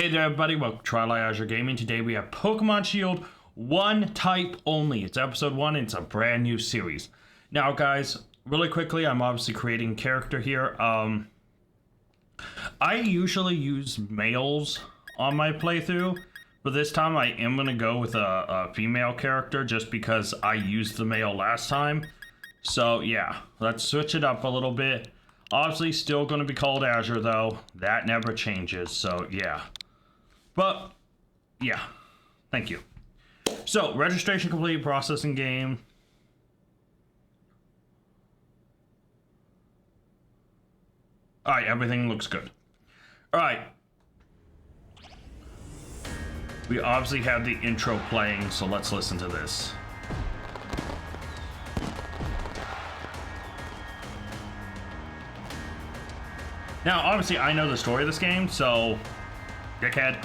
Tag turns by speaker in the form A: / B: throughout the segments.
A: Hey there everybody, welcome to Azure Gaming. Today we have Pokemon Shield, one type only. It's episode 1 and it's a brand new series. Now guys, really quickly, I'm obviously creating a character here. I usually use males on my playthrough, but this time I am going to go with a female character just because I used the male last time. So yeah, let's switch it up a little bit. Obviously still going to be called Azure though, that never changes, so yeah. But, yeah, thank you. So, registration complete, processing game. Alright, everything looks good. Alright. We obviously have the intro playing, so let's listen to this. Now, obviously, I know the story of this game, so... dickhead.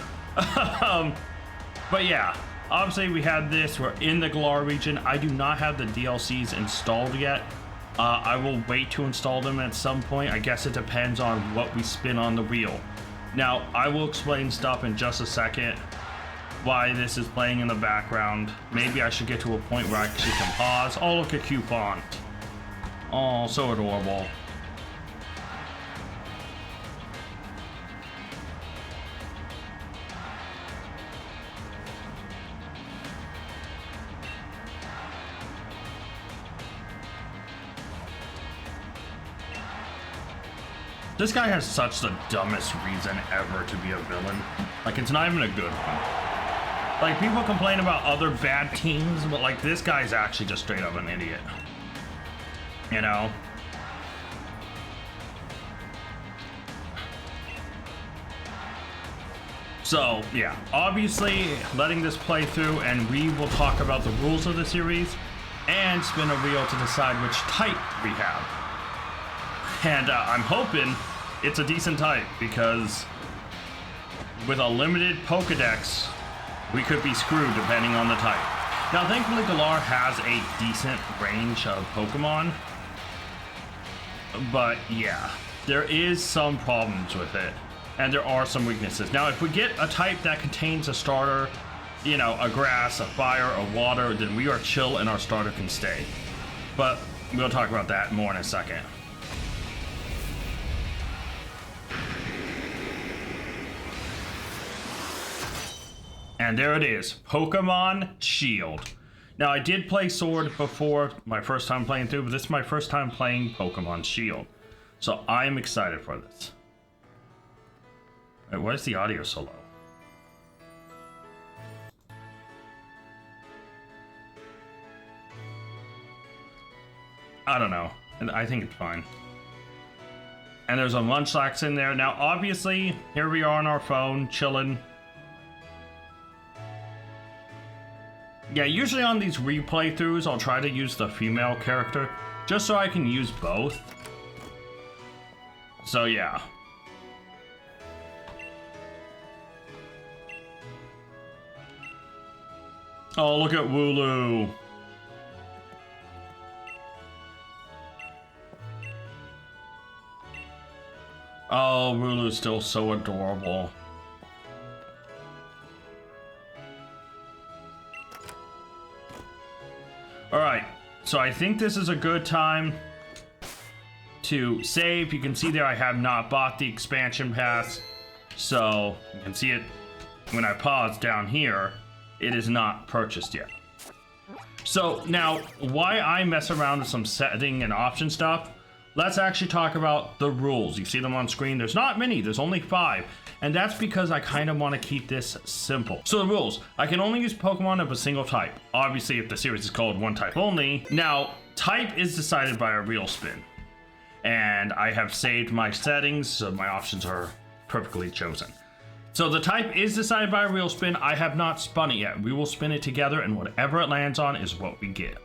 A: But yeah, obviously we have this. We're in the Galar region. I do not have the DLCs installed yet. I will wait to install them at some point. I guess it depends on what we spin on the wheel. Now, I will explain stuff in just a second. Why this is playing in the background. Maybe I should get to a point where I actually can pause. Oh, look at cute font. Oh, so adorable. This guy has such the dumbest reason ever to be a villain. Like, it's not even a good one. Like, people complain about other bad teams, but like, this guy's actually just straight up an idiot. You know? So, yeah. Obviously, letting this play through, and we will talk about the rules of the series, and spin a wheel to decide which type we have. And I'm hoping it's a decent type, because with a limited Pokedex, we could be screwed depending on the type. Now, thankfully, Galar has a decent range of Pokemon, but yeah, there is some problems with it, and there are some weaknesses. Now, if we get a type that contains a starter, you know, a grass, a fire, a water, then we are chill and our starter can stay. But we'll talk about that more in a second. And there it is, Pokemon Shield. Now, I did play Sword before, my first time playing through, but this is my first time playing Pokemon Shield. So I'm excited for this. Wait, why is the audio so low? I don't know, I think it's fine. And there's a Munchlax in there. Now, obviously, here we are on our phone, chilling. Yeah, usually on these replay throughs, I'll try to use the female character, just so I can use both. So yeah. Oh, look at Wooloo. Oh, Wooloo's still so adorable. Alright, so I think this is a good time to save. You can see there I have not bought the expansion pass, so you can see it when I pause down here. It is not purchased yet. So now, why I mess around with some setting and option stuff, let's actually talk about the rules. You see them on screen. There's not many, there's only 5. And that's because I kind of want to keep this simple. So the rules, I can only use Pokemon of a single type. Obviously, if the series is called one type only. Now, type is decided by a real spin. And I have saved my settings, so my options are perfectly chosen. So the type is decided by a real spin. I have not spun it yet. We will spin it together, and whatever it lands on is what we get.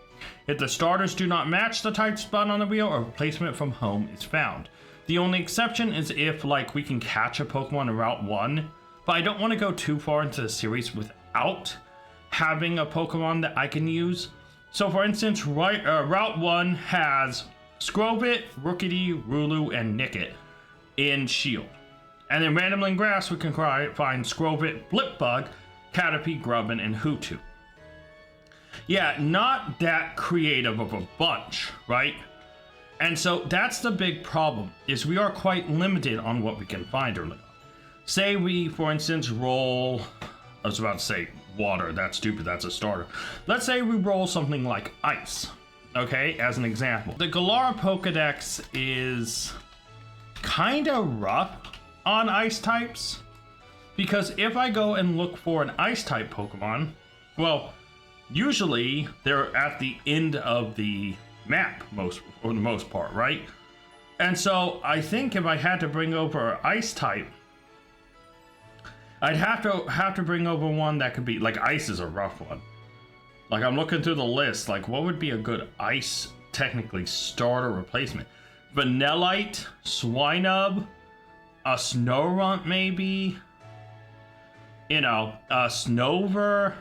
A: If the starters do not match the type spun on the wheel, a replacement from home is found. The only exception is if, like, we can catch a Pokemon in Route 1, but I don't want to go too far into the series without having a Pokemon that I can use. So, for instance, Route 1 has Scrobit, Rookity, Rulu, and Nickit in Shield. And then randomly in grass, we can find Scrovit, Blipbug, Caterpie, Grubbin, and Hoothoot. Yeah, not that creative of a bunch, right? And so that's the big problem, is we are quite limited on what we can find early on. Say we, for instance, roll, I was about to say water, that's stupid, that's a starter. Let's say we roll something like ice, okay, as an example. The Galar Pokedex is kind of rough on ice types, because if I go and look for an ice type Pokemon, well, usually they're at the end of the map for the most part, right? And so I think if I had to bring over an ice type, I'd have to bring over one that could be like ice is a rough one. Like I'm looking through the list, like what would be a good ice technically starter replacement? Vanillite, Swinub, a Snorunt maybe, you know, a Snover,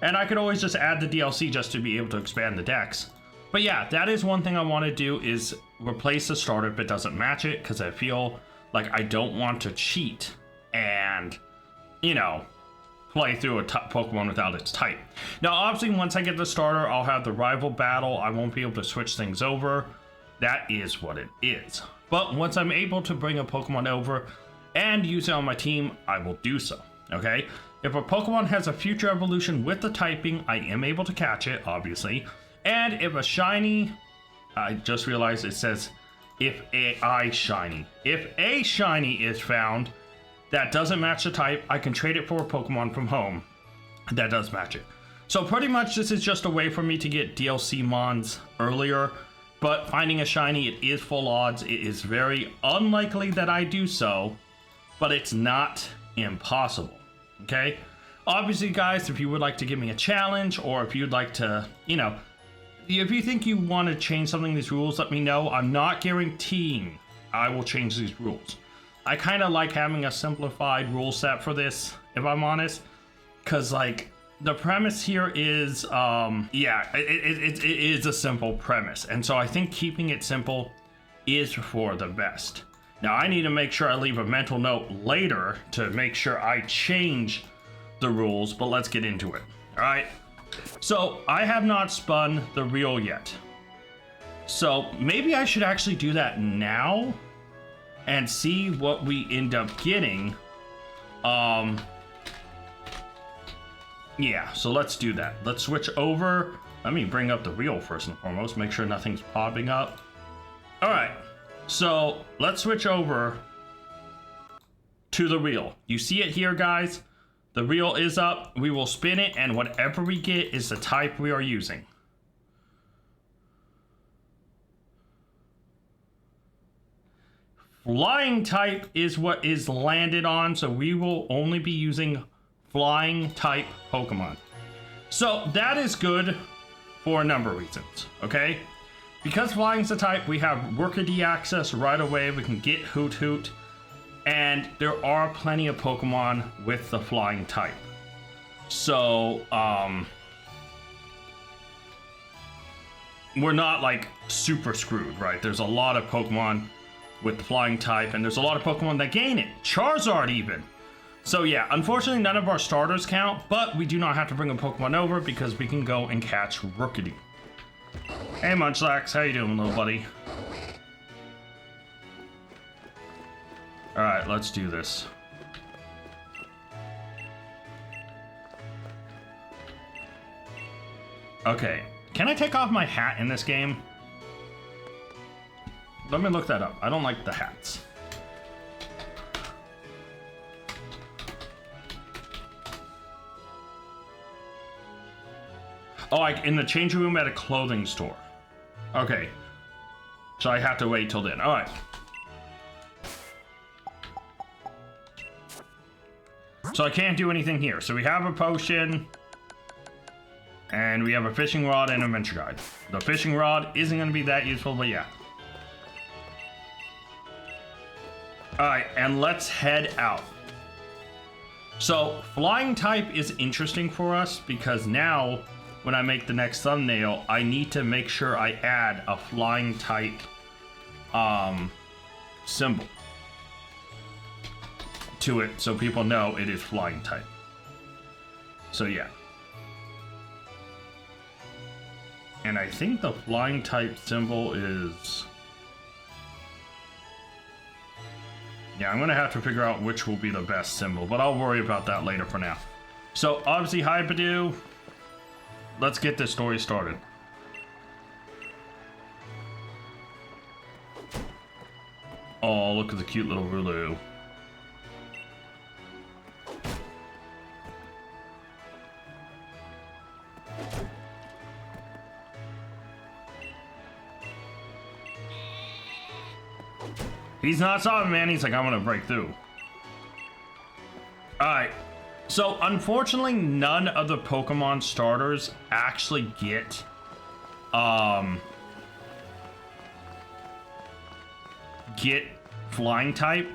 A: and I could always just add the DLC just to be able to expand the decks. But yeah, that is one thing I want to do, is replace the starter if it doesn't match it, because I feel like I don't want to cheat and, you know, play through a Pokemon without its type. Now, obviously, once I get the starter, I'll have the rival battle. I won't be able to switch things over. That is what it is. But once I'm able to bring a Pokemon over and use it on my team, I will do so, okay? If a Pokemon has a future evolution with the typing, I am able to catch it, obviously. And if a shiny, I just realized it says if a shiny is found that doesn't match the type, I can trade it for a Pokemon from home that does match it. So pretty much this is just a way for me to get DLC mons earlier, but finding a shiny, it is full odds. It is very unlikely that I do so, but it's not impossible, okay? Obviously, guys, if you would like to give me a challenge, or if you'd like to, you know, if you think you want to change something in these rules, let me know. I'm not guaranteeing I will change these rules. I kind of like having a simplified rule set for this, if I'm honest, because like the premise here is, yeah, it is a simple premise, and so I think keeping it simple is for the best. Now I need to make sure I leave a mental note later to make sure I change the rules, but let's get into it. All right. So I have not spun the reel yet, so maybe I should actually do that now and see what we end up getting. Yeah, so let's do that. Let's switch over. Let me bring up the reel first and foremost, make sure nothing's popping up. All right, so let's switch over to the reel. You see it here, guys? The reel is up. We will spin it, and whatever we get is the type we are using. Flying type is what is landed on, so we will only be using flying type Pokemon. So that is good for a number of reasons, okay? Because flying is the type, we have Workady access right away. We can get Hoothoot, and there are plenty of Pokemon with the flying type. So, we're not like super screwed, right? There's a lot of Pokemon with the flying type, and there's a lot of Pokemon that gain it. Charizard even. So yeah, unfortunately none of our starters count, but we do not have to bring a Pokemon over because we can go and catch Rookity. Hey Munchlax, how you doing, little buddy? Alright, let's do this. Okay, can I take off my hat in this game? Let me look that up. I don't like the hats. Oh, like in the changing room at a clothing store. Okay. So I have to wait till then. All right. So I can't do anything here. So we have a potion. And we have a fishing rod and a adventure guide. The fishing rod isn't going to be that useful, but yeah. Alright, and let's head out. So, flying type is interesting for us because now, when I make the next thumbnail, I need to make sure I add a flying type symbol. to it so people know it is flying type. So yeah. And I think the flying type symbol is... Yeah, I'm gonna have to figure out which will be the best symbol, but I'll worry about that later for now. So obviously, hi Badoo. Let's get this story started. Oh, look at the cute little Rulu. He's not stopping, man. He's like, I'm gonna break through. Alright. So, unfortunately, none of the Pokemon starters actually get, flying type.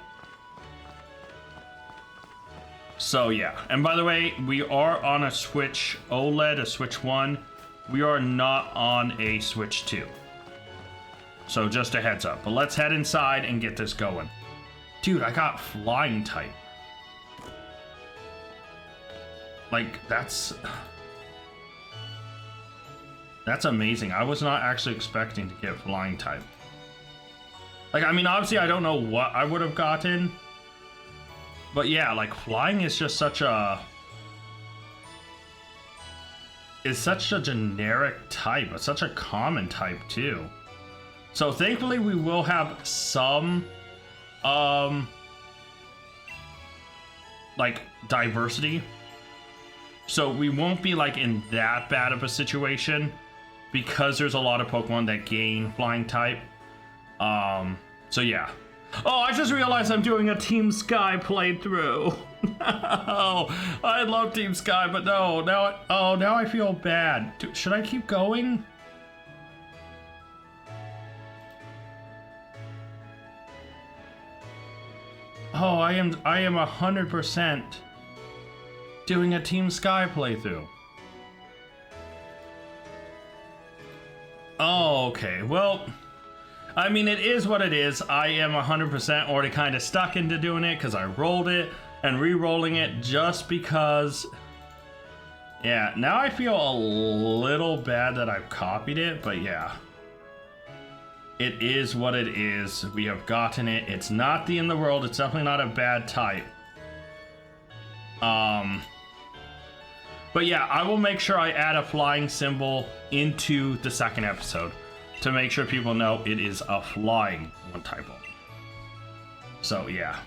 A: So, yeah. And by the way, we are on a Switch OLED, a Switch 1. We are not on a Switch 2. So, just a heads up. But let's head inside and get this going. Dude, I got flying type. Like, that's amazing. I was not actually expecting to get flying type. Like, I mean, obviously I don't know what I would have gotten. But yeah, like, flying is just such a... It's such a generic type. It's such a common type, too. So, thankfully, we will have some, like, diversity. So we won't be like in that bad of a situation because there's a lot of Pokemon that gain flying type. So yeah. Oh, I just realized I'm doing a Team Sky playthrough. No, I love Team Sky, but no, now I feel bad. Should I keep going? Oh, I am 100% doing a Team Sky playthrough. Oh, okay. Well, I mean, it is what it is. I am 100% already kind of stuck into doing it because I rolled it and re-rolling it just because... Yeah, now I feel a little bad that I've copied it, but yeah. It is what it is. We have gotten it. It's not the end of the world. It's definitely not a bad type. But yeah, I will make sure I add a flying symbol into the second episode to make sure people know it is a flying one type of. So yeah.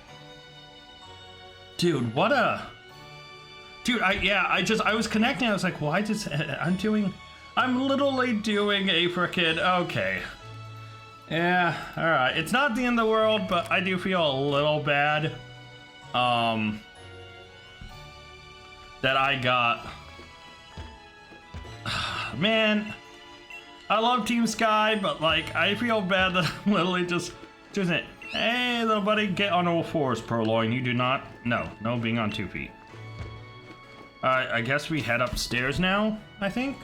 A: Dude, what a... Dude, I was connecting. I was like, why does... I'm literally doing a frickin'... Okay. Yeah, alright. It's not the end of the world, but I do feel a little bad. That I got... Man, I love Team Sky, but like, I feel bad that I'm literally just it. Hey, little buddy, get on all fours, Purloin. You do not. No being on 2 feet. I guess we head upstairs now, I think.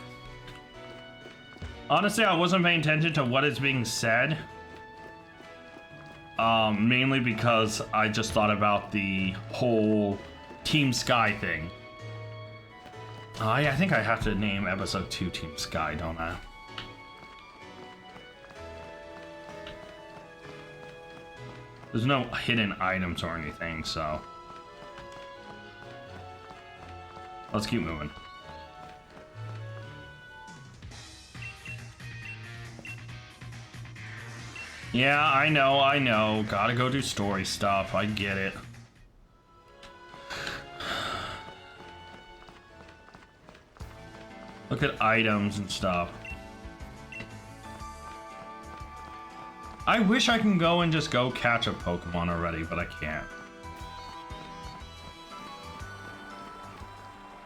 A: Honestly, I wasn't paying attention to what is being said. Mainly because I just thought about the whole Team Sky thing. I think I have to name episode 2 Team Sky, don't I? There's no hidden items or anything, so... Let's keep moving. Yeah, I know. Gotta go do story stuff. I get it. Look at items and stuff. I wish I can go and just go catch a Pokemon already, but I can't.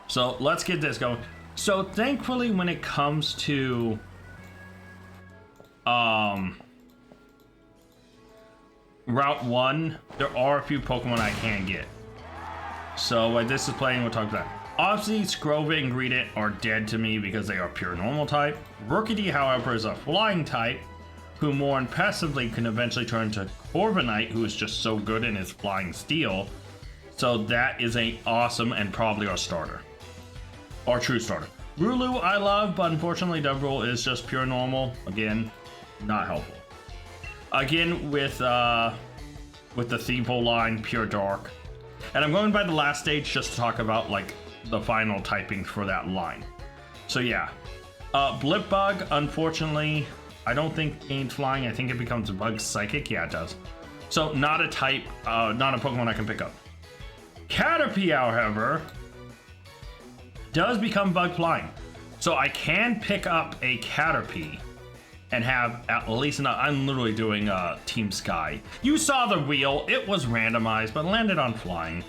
A: So let's get this going. So thankfully, when it comes to Route 1, there are a few Pokemon I can get. So while this is playing, we'll talk about that. Obviously, Scrova and Greedent are dead to me because they are pure normal type. Rookidee, however, is a flying type, who more impressively can eventually turn to Corviknight, who is just so good in his flying steel. So that is a awesome and probably our starter. Our true starter. Rulu I love, but unfortunately Devril is just pure normal. Again, not helpful. Again with the Thievul line, pure dark. And I'm going by the last stage just to talk about like the final typing for that line. So yeah. Blip Bug, unfortunately, I don't think gains flying. I think it becomes Bug Psychic. Yeah, it does. So not a type, not a Pokemon I can pick up. Caterpie, however, does become Bug Flying. So I can pick up a Caterpie and have at least enough. I'm literally doing Team Sky. You saw the wheel. It was randomized, but landed on flying.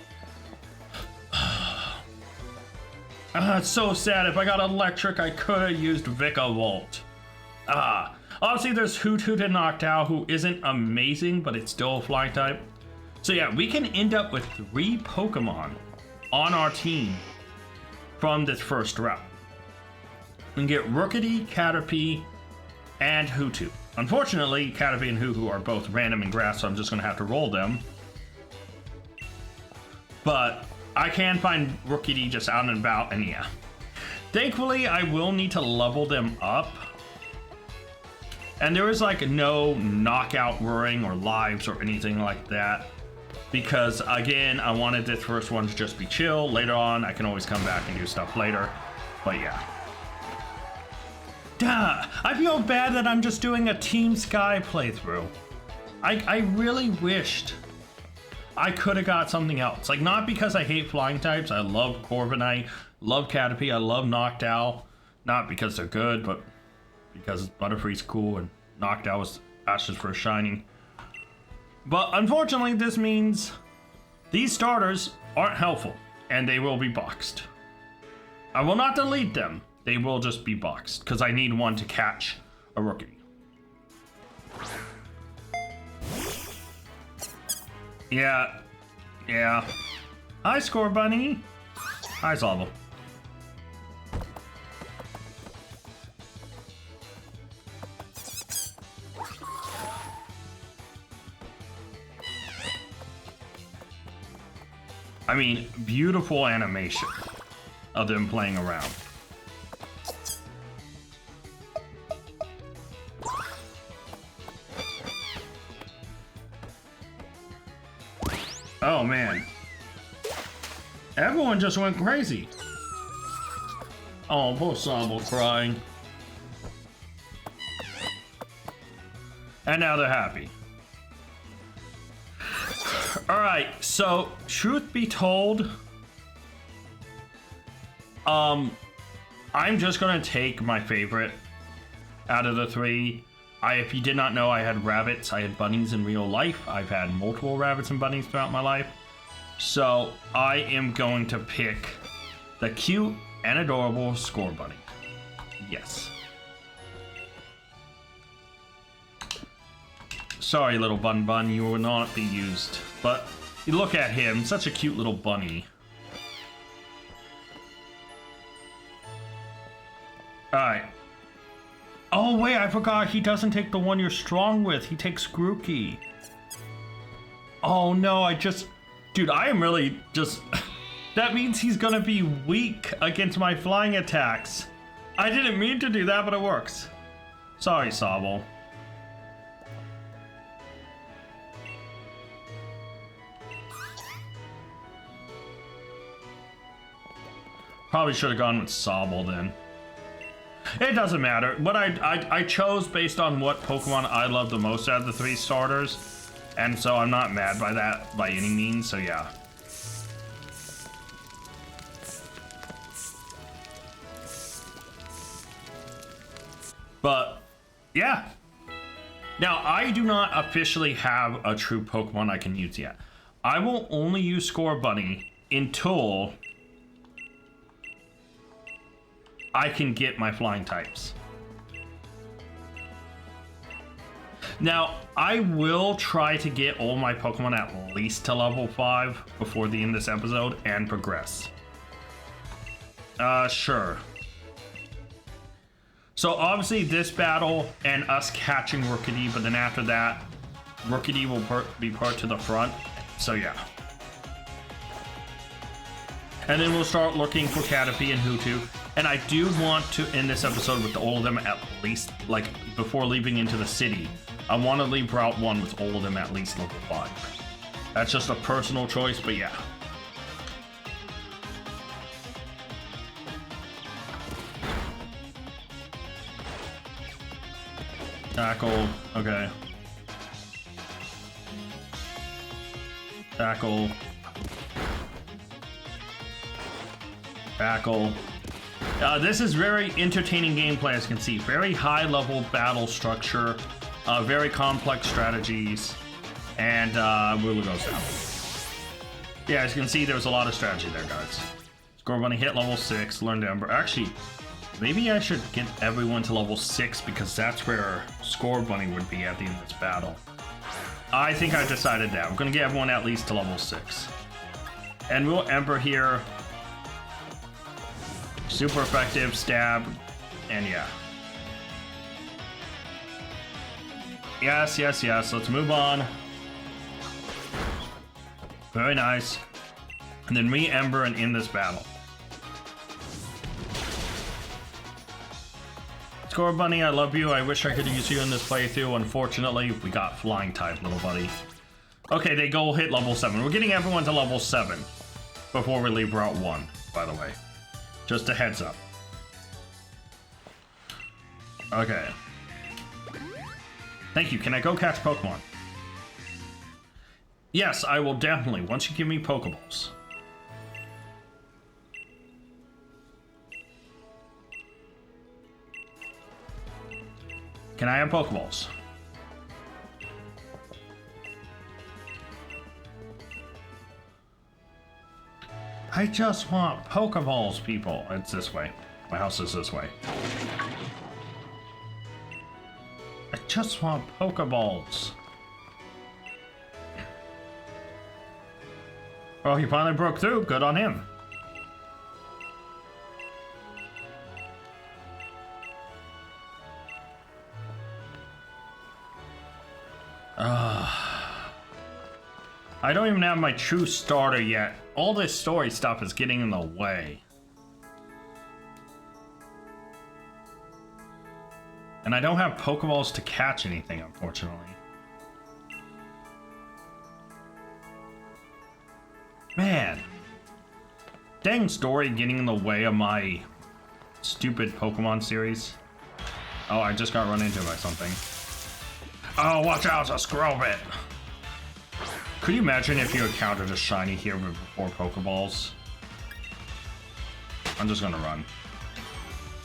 A: It's so sad. If I got electric, I could have used Vikavolt. Obviously, there's Hoot Hoot and Noctowl, who isn't amazing, but it's still a flying type. So yeah, we can end up with 3 Pokemon on our team from this first route. We can get Rookity, Caterpie, and Hoot Hoot. Unfortunately, Caterpie and Hoot Hoot are both random in grass, so I'm just going to have to roll them. But I can find Rookity just out and about, and yeah. Thankfully, I will need to level them up. And there is like no knockout roaring or lives or anything like that. Because again, I wanted this first one to just be chill. Later on, I can always come back and do stuff later. But yeah. Duh! I feel bad that I'm just doing a Team Sky playthrough. I really wished I could have got something else. Like, not because I hate flying types. I love Corviknight, love Caterpie, I love Noctowl. Not because they're good, but because Butterfree's cool and Noctowl was Ash's first shining. But unfortunately, this means these starters aren't helpful, and they will be boxed. I will not delete them. They will just be boxed, because I need one to catch a rookie. Yeah. Hi, Score Bunny. Hi, Sobble. I mean, beautiful animation of them playing around. Oh man. Everyone just went crazy. Oh, poor Sobble crying. And now they're happy. Alright, so truth be told, I'm just gonna take my favorite out of the 3. If you did not know, I had rabbits, I had bunnies in real life. I've had multiple rabbits and bunnies throughout my life. So I am going to pick the cute and adorable Score Bunny. Yes. Sorry, little Bun Bun, you will not be used. But you look at him, such a cute little bunny. Alright. Oh wait, I forgot he doesn't take the one you're strong with. He takes Grookey. Oh no, dude, I am really just... That means he's gonna be weak against my flying attacks. I didn't mean to do that, but it works. Sorry, Sobble. Probably should have gone with Sobble then. It doesn't matter. What I chose based on what Pokemon I love the most out of the 3 starters. And so I'm not mad by that by any means, so yeah. But, yeah. Now, I do not officially have a true Pokemon I can use yet. I will only use Score Bunny until I can get my flying types. Now, I will try to get all my Pokemon at least to level 5 before the end of this episode and progress. Sure. So obviously this battle and us catching Rookity, but then after that, Rookity will be part to the front. So yeah. And then we'll start looking for Caterpie and Hutu. And I do want to end this episode with all of them at least, like, before leaving into the city. I want to leave Route 1 with all of them at least level 5. That's just a personal choice, but yeah. Tackle, okay. Tackle. Tackle. This is very entertaining gameplay, as you can see. Very high level battle structure, very complex strategies, and Woola goes down. Yeah, as you can see, there's a lot of strategy there, guys. Score Bunny hit level 6, learn to Ember. Actually, maybe I should get everyone to level 6 because that's where Score Bunny would be at the end of this battle. I think I decided that. I'm gonna get everyone at least to level 6. And we'll Ember here. Super effective, stab, and yeah. Yes, yes, yes, let's move on. Very nice. And then re-Ember and end this battle. Score Bunny, I love you. I wish I could use you in this playthrough. Unfortunately, we got flying type, little buddy. Okay, they go hit level 7. We're getting everyone to level 7 before we leave Route 1, by the way. Just a heads up. Okay. Thank you. Can I go catch Pokemon? Yes, I will definitely, once you give me Pokeballs. Can I have Pokeballs? I just want Pokeballs, people. It's this way. My house is this way. I just want Pokeballs. Oh, he finally broke through. Good on him. I don't even have my true starter yet. All this story stuff is getting in the way. And I don't have Pokeballs to catch anything, unfortunately. Man. Dang story getting in the way of my stupid Pokemon series. Oh, I just got run into by something. Oh, watch out, it's a Scrobit! Could you imagine if you encountered a shiny here before Pokeballs? I'm just gonna run.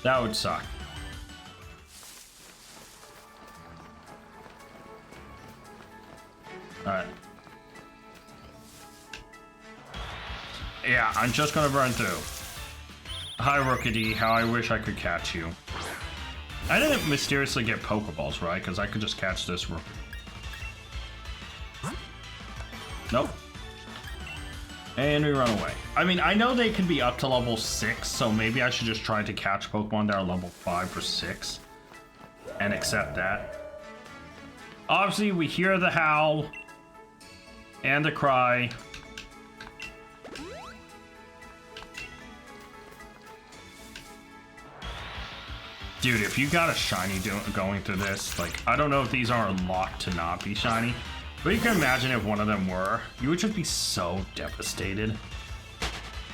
A: That would suck. Alright. Yeah, I'm just gonna run through. Hi, Rookity. How I wish I could catch you. I didn't mysteriously get Pokeballs, right? Because I could just catch this Rookity. Nope. And we run away. I mean, I know they can be up to level 6, so maybe I should just try to catch Pokemon that are level 5 or 6. And accept that. Obviously, we hear the howl. And the cry. Dude, if you got a shiny going through this, like, I don't know if these are locked to not be shiny. But you can imagine if one of them were, you would just be so devastated.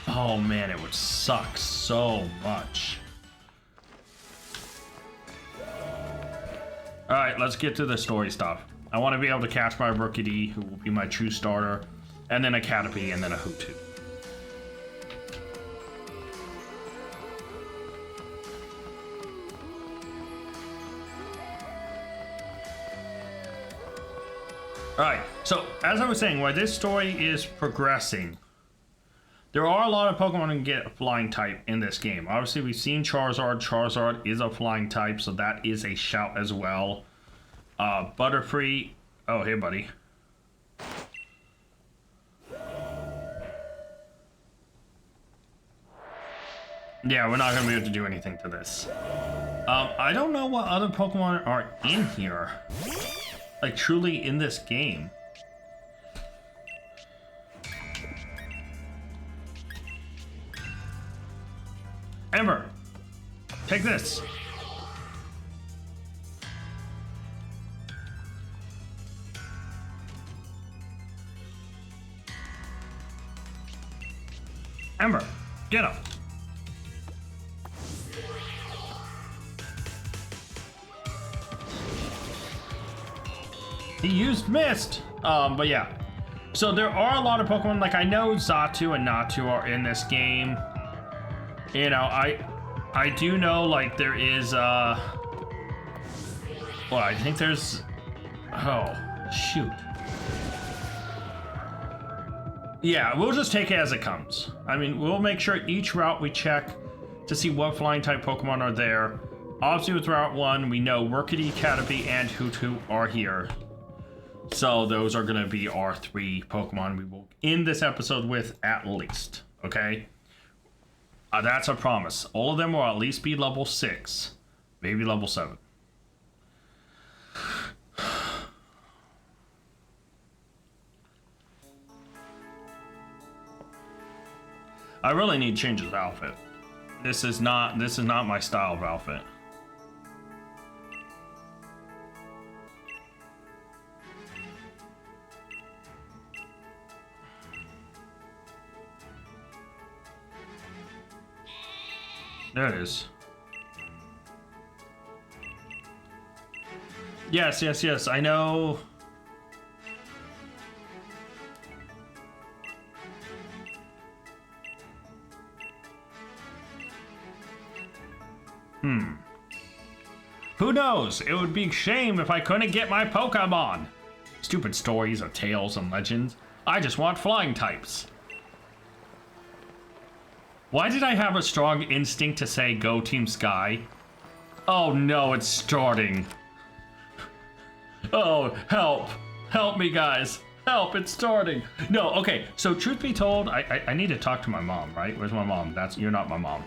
A: Oh man, it would suck so much. Alright, let's get to the story stuff. I want to be able to catch my Rookity, who will be my true starter, and then a Caterpie, and then a Hutu. Alright, so as I was saying, while this story is progressing, there are a lot of Pokemon that can get a flying type in this game. Obviously, we've seen Charizard. Charizard is a flying type, so that is a shout as well. Butterfree. Oh, hey, buddy. Yeah, we're not going to be able to do anything to this. I don't know what other Pokemon are in here. Like, truly in this game. Ember, take this. Ember, get him. He used Mist. But yeah. So there are a lot of Pokemon, like I know Xatu and Natu are in this game. You know, I do know like there is well, I think there's, oh shoot. Yeah, we'll just take it as it comes. I mean, we'll make sure each route we check to see what flying type Pokemon are there. Obviously with Route 1, we know Rookidee, Caterpie, and Hoothoot are here. So those are gonna be our 3 Pokemon we will end this episode with at least, okay? That's a promise. All of them will at least be level 6, maybe level 7. I really need to change his outfit. This is not my style of outfit. There it is. Yes, yes, yes, I know. Who knows? It would be a shame if I couldn't get my Pokemon. Stupid stories of tales and legends. I just want flying types. Why did I have a strong instinct to say go Team Sky? Oh no, it's starting. Oh, help. Help me, guys. Help, it's starting. No, okay, so truth be told, I need to talk to my mom, right? Where's my mom? You're not my mom.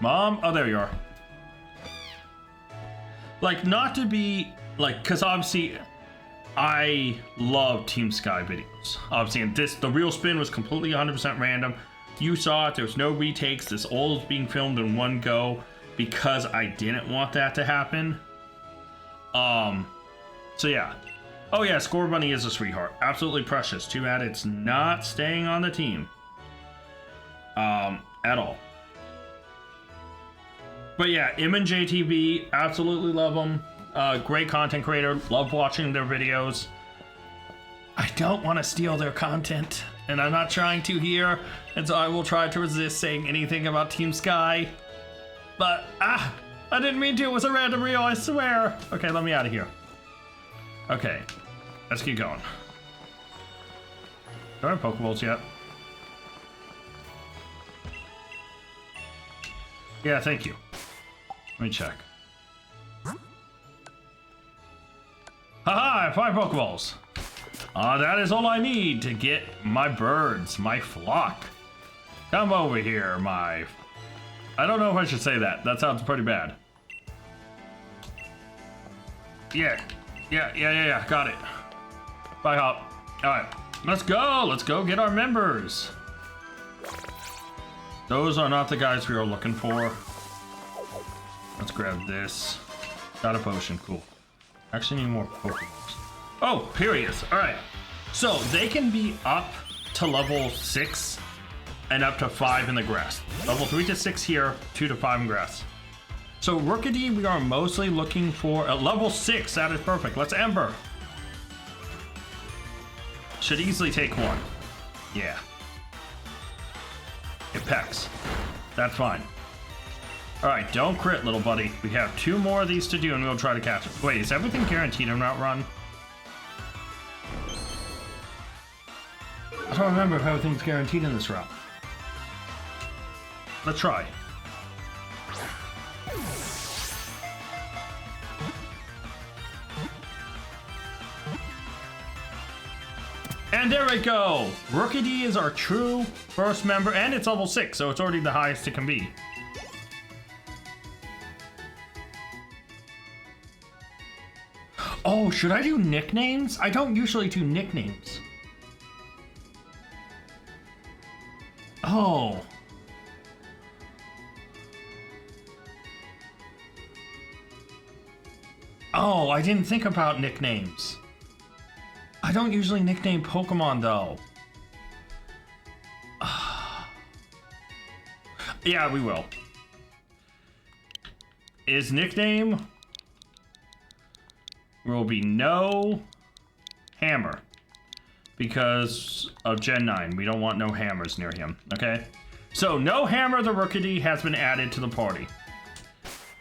A: Mom? Oh, there you are. Like, not to be, like, because obviously, I love Team Sky videos. Obviously, and the real spin was completely 100% random. You saw it, there was no retakes. This all is being filmed in one go because I didn't want that to happen. So yeah. Oh yeah, Score Bunny is a sweetheart. Absolutely precious. Too bad it's not staying on the team. At all. But yeah, JTV, absolutely love them. Great content creator, love watching their videos. I don't want to steal their content, and I'm not trying to here, and so I will try to resist saying anything about Team Sky. But, I didn't mean to, it was a random reel, I swear. Okay, let me out of here. Okay, let's keep going. Do I have Pokeballs yet? Yeah, thank you. Let me check. Haha, I have 5 Pokeballs. That is all I need to get my birds, my flock. Come over here, I don't know if I should say that. That sounds pretty bad. Yeah, got it. Bye, Hop. All right, let's go get our members. Those are not the guys we are looking for. Let's grab this. Got a potion, cool. Actually need more Pokeballs. Oh, Perius, all right. So they can be up to level 6 and up to 5 in the grass. Level 3 to 6 here, 2 to 5 in grass. So Rookidee, we are mostly looking for at level 6, that is perfect. Let's Ember. Should easily take 1. Yeah. It pecks. That's fine. All right, don't crit, little buddy. We have 2 more of these to do, and we'll try to catch it. Wait, is everything guaranteed on Route Run? I don't remember if everything's guaranteed in this route. Let's try. And there we go! Rookidee is our true first member, and it's level 6, so it's already the highest it can be. Oh, should I do nicknames? I don't usually do nicknames. Oh. Oh, I didn't think about nicknames. I don't usually nickname Pokemon though. Yeah, we will. His nickname will be No Hammer. Because of Gen 9. We don't want no hammers near him, okay? So, No Hammer the Rookity has been added to the party.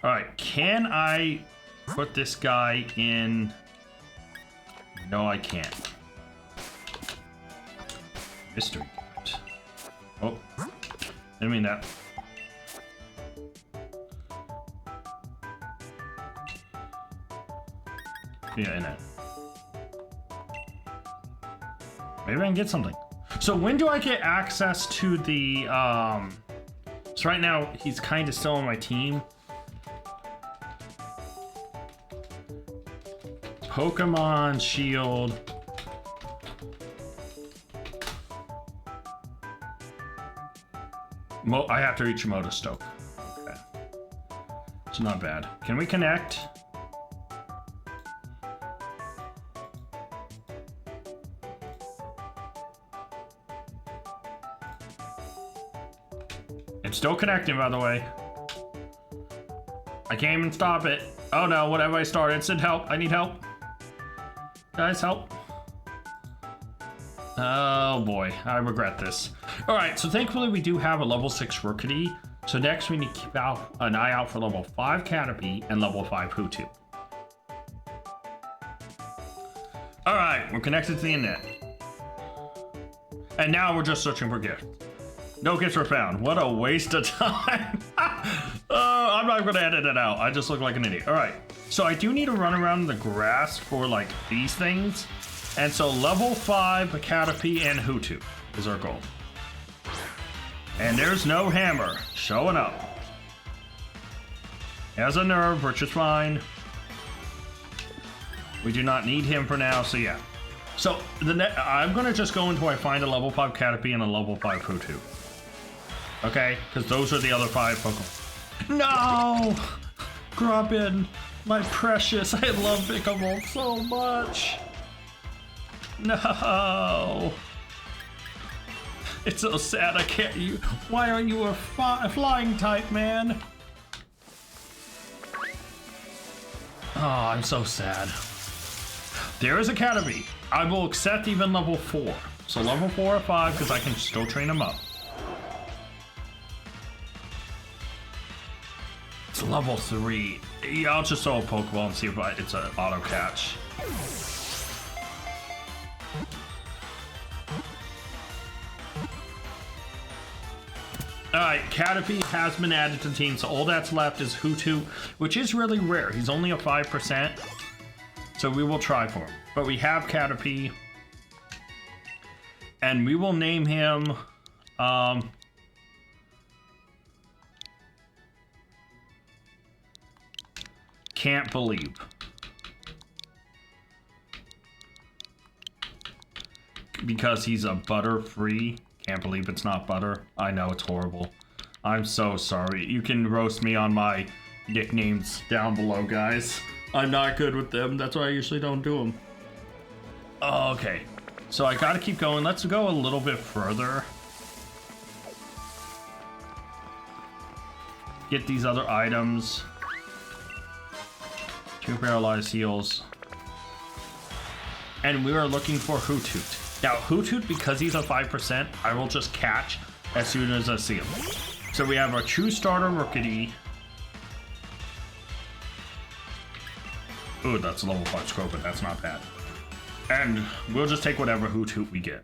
A: Alright, can I put this guy in? No, I can't. Mystery gift. Oh, didn't mean that. Yeah, in it. Maybe I can get something. So when do I get access to the, so right now he's kind of still on my team. Pokemon Shield. I have to reach Motostoke. Okay. It's not bad. Can we connect? It's still connecting, by the way. I can't even stop it. Oh no, whatever I started said help. I need help. Guys, help. Oh boy, I regret this. Alright, so thankfully we do have a level 6 Rookity. So next we need to keep an eye out for level 5 Caterpie and level 5 Hoothoot. Alright, we're connected to the internet. And now we're just searching for gifts. No gifts were found. What a waste of time. I'm not gonna edit it out. I just look like an idiot. Alright, so I do need to run around in the grass for like these things. And so level 5 Caterpie and Hoothoot is our goal. And there's No Hammer showing up. He has a nerve, which is fine. We do not need him for now, so yeah. So I'm gonna just go until I find a level 5 Caterpie and a level 5 Hoothoot. Okay, because those are the other 5 Pokemon. No! Grubbin, my precious, I love Pokemon so much. No! It's so sad I can't why aren't you a flying type, man? Oh, I'm so sad. There is a Caterpie. I will accept even level 4. So level 4 or 5, because I can still train him up. It's level 3. Yeah, I'll just throw a Pokeball and see if it's an auto catch. Alright, Caterpie has been added to the team, so all that's left is Hoothoot, which is really rare. He's only a 5%, so we will try for him. But we have Caterpie, and we will name him, Can't Believe. Because he's a butter-free. Can't believe it's not butter. I know it's horrible. I'm so sorry. You can roast me on my nicknames down below, guys. I'm not good with them. That's why I usually don't do them. Okay. So I gotta keep going. Let's go a little bit further. Get these other items. 2 paralyzed heals. And we are looking for Hoothoot. Now, Hoothoot, because he's a 5%, I will just catch as soon as I see him. So we have our true starter Rookity. Ooh, that's a level 5 Scrope, that's not bad. And we'll just take whatever Hoothoot we get.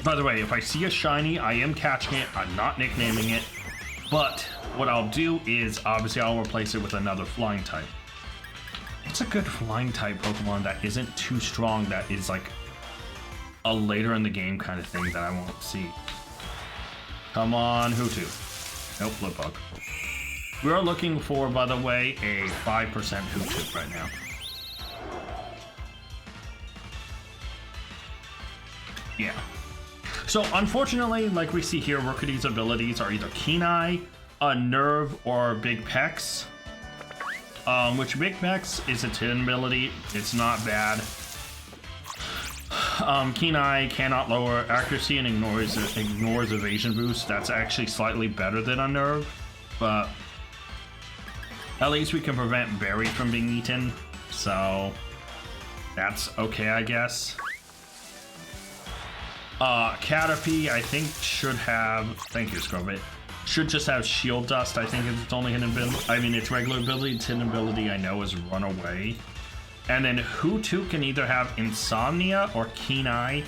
A: By the way, if I see a shiny, I am catching it. I'm not nicknaming it. But what I'll do is, obviously, I'll replace it with another flying type. What's a good flying type Pokemon that isn't too strong, that is like a later in the game kind of thing that I won't see? Come on, Hoothoot. Nope, Flipbug. We are looking for, by the way, a 5% Hoothoot right now. Yeah. So unfortunately, like we see here, Rookedy's abilities are either Keen Eye, Nerve, or Big Pecs. Which Big Pecs is its hidden ability. It's not bad. Keen Eye cannot lower accuracy and ignores evasion boost. That's actually slightly better than a Nerve, but at least we can prevent Berry from being eaten, so that's okay, I guess. Caterpie, I think, should have... Thank you, Scrubbit. Should just have Shield Dust, I think, is its only hidden ability. I mean, its regular ability. Its hidden ability, I know, is Run Away. And then Hoothoot can either have Insomnia or Keen Eye,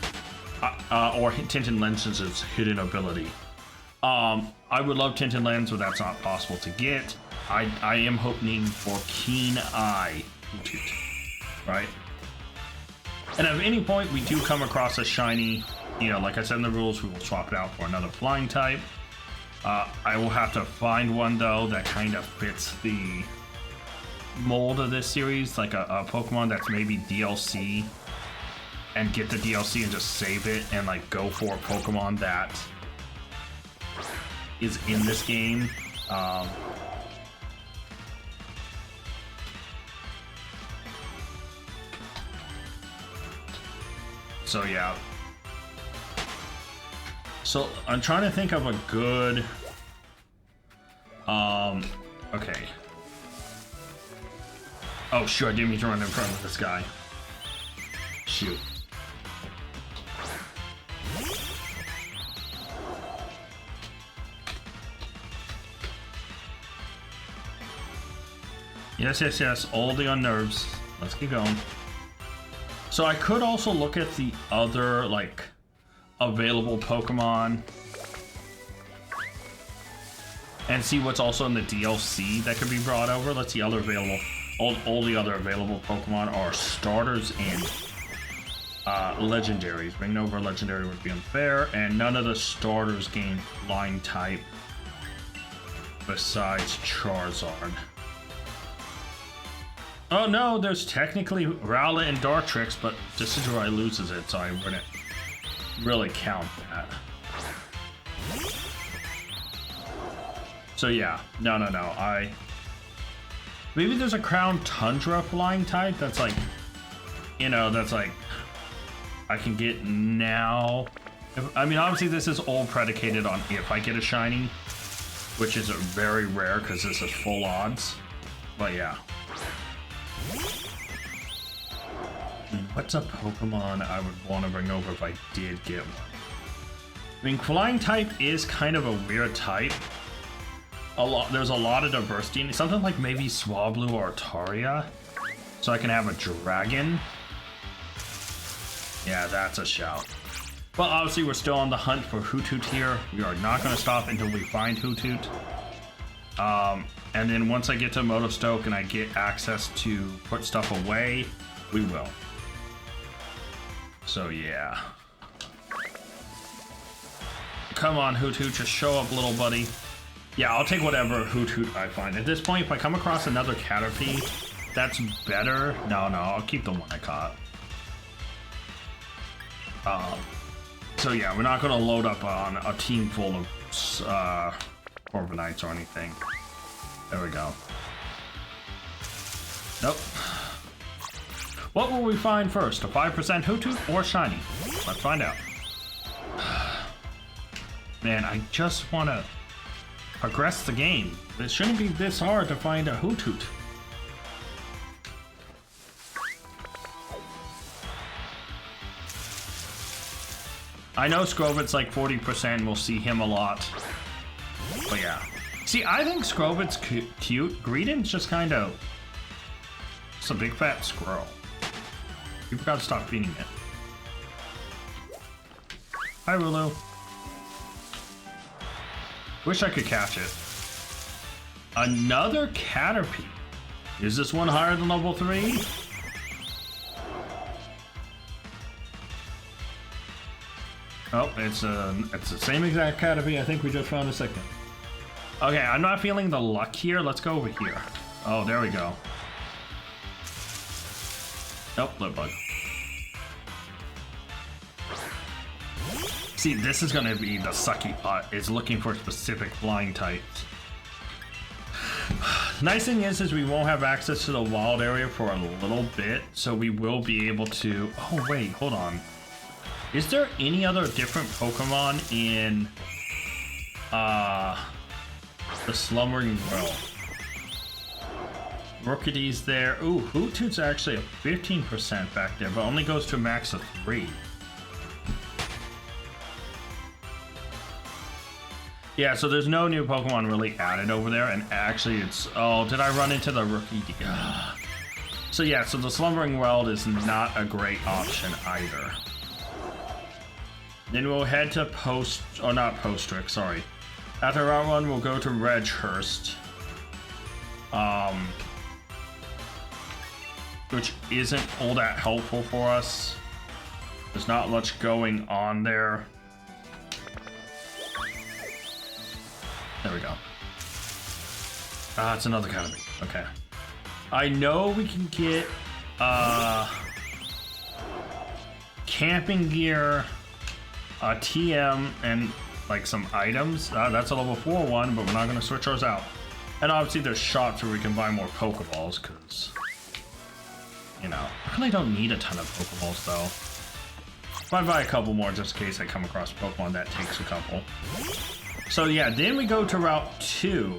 A: or Tinted Lens is its hidden ability. I would love Tinted Lens, but that's not possible to get. I am hoping for Keen Eye Hoothoot, right? And at any point we do come across a shiny, you know, like I said in the rules, we will swap it out for another flying type. I will have to find one, though, that kind of fits the mold of this series, like a Pokemon that's maybe DLC, and get the DLC and just save it and like go for a Pokemon that is in this game. So yeah. So I'm trying to think of a good okay. Oh sure, I didn't mean to run in front of this guy. Shoot. Yes, all the unnerves. Let's keep going. So I could also look at the other, like, available Pokemon and see what's also in the DLC that could be brought over. Let's see, other available. All the other available Pokemon are starters and legendaries. Bringing over a legendary would be unfair, and none of the starters gain flying type besides Charizard. Oh no, there's technically Rowlet and Dartrix, but Decidueye loses it, so I wouldn't really count that. So yeah, no, maybe there's a Crown Tundra flying type that's like, you know, that's like, I can get now. I mean, obviously this is all predicated on if I get a shiny, which is very rare because this is full odds, but yeah. What's a Pokemon I would want to bring over if I did get one? I mean, flying type is kind of a weird type. There's a lot of diversity in it. Something like maybe Swablu or Taria, so I can have a dragon. Yeah, that's a shout. But obviously we're still on the hunt for Hoothoot here. We are not going to stop until we find Hoothoot. And then once I get to Motostoke and I get access to put stuff away, we will. So yeah. Come on, Hoothoot, just show up, little buddy. Yeah, I'll take whatever Hoothoot I find. At this point, if I come across another Caterpie, that's better. No, I'll keep the one I caught. So yeah, we're not gonna load up on a team full of Corviknights or anything. There we go. Nope. What will we find first? A 5% Hoothoot or shiny? Let's find out. Man, I just want to progress the game. It shouldn't be this hard to find a Hoothoot. I know Scrovit's like 40%, we'll see him a lot. But yeah. See, I think Scrovit's cute. Greedent's just kind of... It's a big fat squirrel. People gotta stop feeding it. Hi, Rulu. Wish I could catch it. Another Caterpie. Is this one higher than level 3? Oh, it's the same exact Caterpie I think we just found a second. Okay, I'm not feeling the luck here. Let's go over here. Oh, there we go. Nope, Litbug. See, this is gonna be the sucky part, is looking for specific flying types. Nice thing is we won't have access to the wild area for a little bit, so we will be able to... Oh wait, hold on. Is there any other different Pokemon in the Slumbering World? Rookity's there. Ooh, Hoothoot's actually a 15% back there, but only goes to a max of 3. Yeah, so there's no new Pokemon really added over there, and actually it's... Oh, did I run into the rookie? So yeah, so the Slumbering World is not a great option either. Then we'll head to not Postrick, sorry. After Route 1, we'll go to Redhurst. Which isn't all that helpful for us. There's not much going on there. There we go. It's another Academy. Okay. I know we can get camping gear, TM, and like some items. That's a level 4 one, but we're not going to switch ours out. And obviously there's shops where we can buy more Pokeballs, because, you know, I really don't need a ton of Pokeballs though. Might buy a couple more just in case I come across Pokemon that takes a couple. So yeah, then we go to Route 2.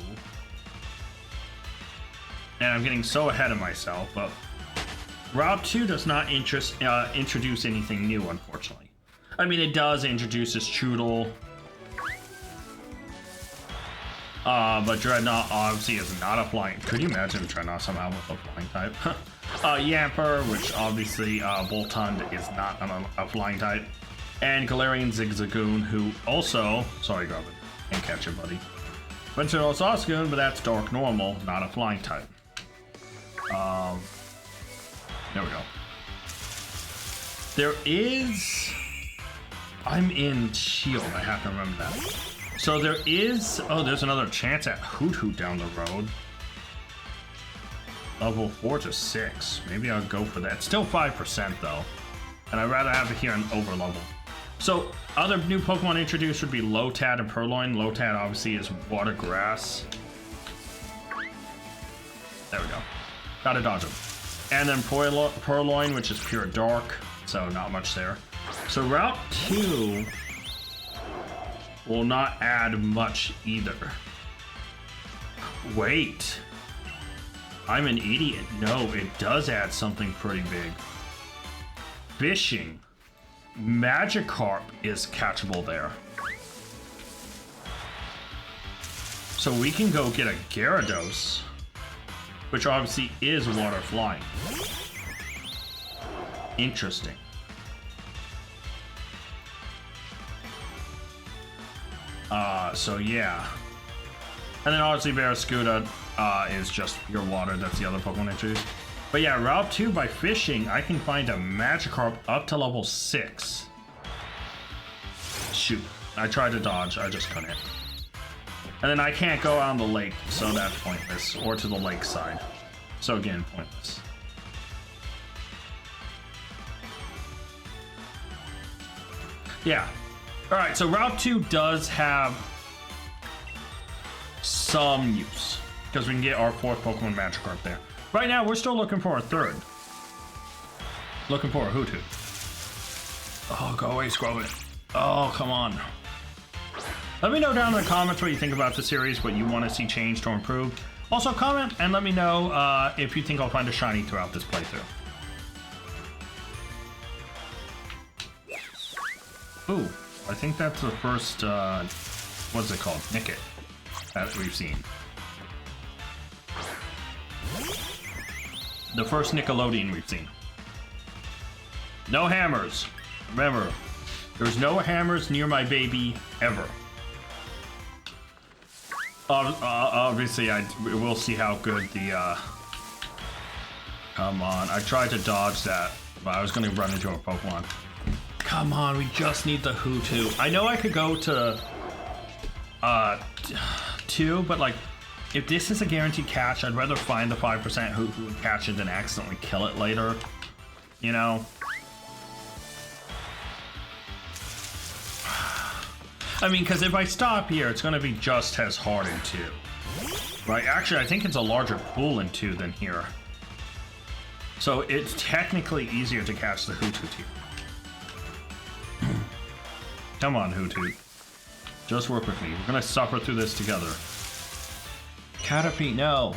A: And I'm getting so ahead of myself, but Route 2 does not introduce anything new, unfortunately. I mean, it does introduce this Choodle. But Dreadnought obviously is not a flying... Could you imagine Dreadnought somehow with a flying type? Yamper, which obviously Boltund is not a flying type. And Galarian Zigzagoon, who also... Sorry, Grubbin. Can't catch it, buddy. Ventural Sasgoon, but that's Dark Normal, not a flying type. There we go. There is... I'm in Shield, I have to remember that. So there is... Oh, there's another chance at Hoothoot down the road. Level 4 to 6. Maybe I'll go for that. Still 5% though. And I'd rather have it here in over level. So, other new Pokemon introduced would be Lotad and Purloin. Lotad obviously is water grass. There we go. Gotta dodge him. And then Purloin, which is pure dark, so not much there. So Route 2 will not add much either. Wait. I'm an idiot. No, it does add something pretty big. Fishing. Magikarp is catchable there. So we can go get a Gyarados, which obviously is water flying. Interesting. So yeah. And then obviously Barraskewda is just pure water. That's the other Pokemon introduced. But yeah, Route 2 by fishing, I can find a Magikarp up to level 6. Shoot. I tried to dodge, I just couldn't. And then I can't go on the lake, so that's pointless. Or to the lake side. So again, pointless. Yeah. Alright, so Route 2 does have some use. Because we can get our 4th Pokemon Magikarp there. Right now, we're still looking for a 3rd. Looking for a Hoothoot. Oh, go away, Scrubbit. Oh, come on. Let me know down in the comments what you think about the series, what you want to see changed or improved. Also, comment and let me know if you think I'll find a shiny throughout this playthrough. Ooh, I think that's the first, what's it called? Nickit that we've seen. The first Nickelodeon we've seen. No hammers. Remember, there's no hammers near my baby ever. Obviously, we'll see how good the. Come on, I tried to dodge that, but I was going to run into a Pokemon. Come on, we just need the Hoothoot. I know I could go to 2, but like, if this is a guaranteed catch, I'd rather find the 5% Hoothoot and catch it than accidentally kill it later. You know? I mean, because if I stop here, it's going to be just as hard in 2. Right? Actually, I think it's a larger pool in 2 than here. So it's technically easier to catch the Hoothoot here. Come on, Hoothoot. Just work with me. We're going to suffer through this together. Caterpie, no.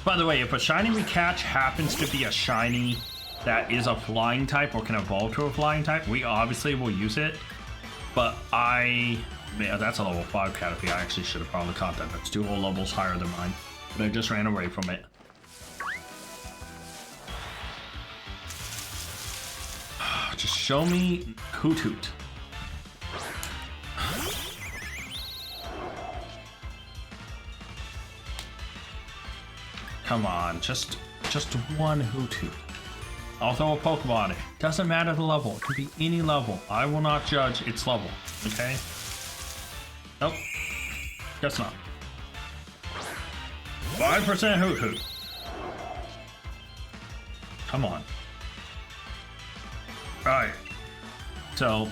A: By the way, if a shiny we catch happens to be a shiny that is a flying type or can evolve to a flying type, we obviously will use it. But man, that's a level 5 Caterpie. I actually should have probably caught that. That's 2 whole levels higher than mine. But I just ran away from it. Just show me Hoothoot. Come on, just one Hoothoot. I'll throw a Pokemon. It doesn't matter the level. It can be any level. I will not judge its level. Okay? Nope. Guess not. 5% Hoothoot. Come on. Alright. So.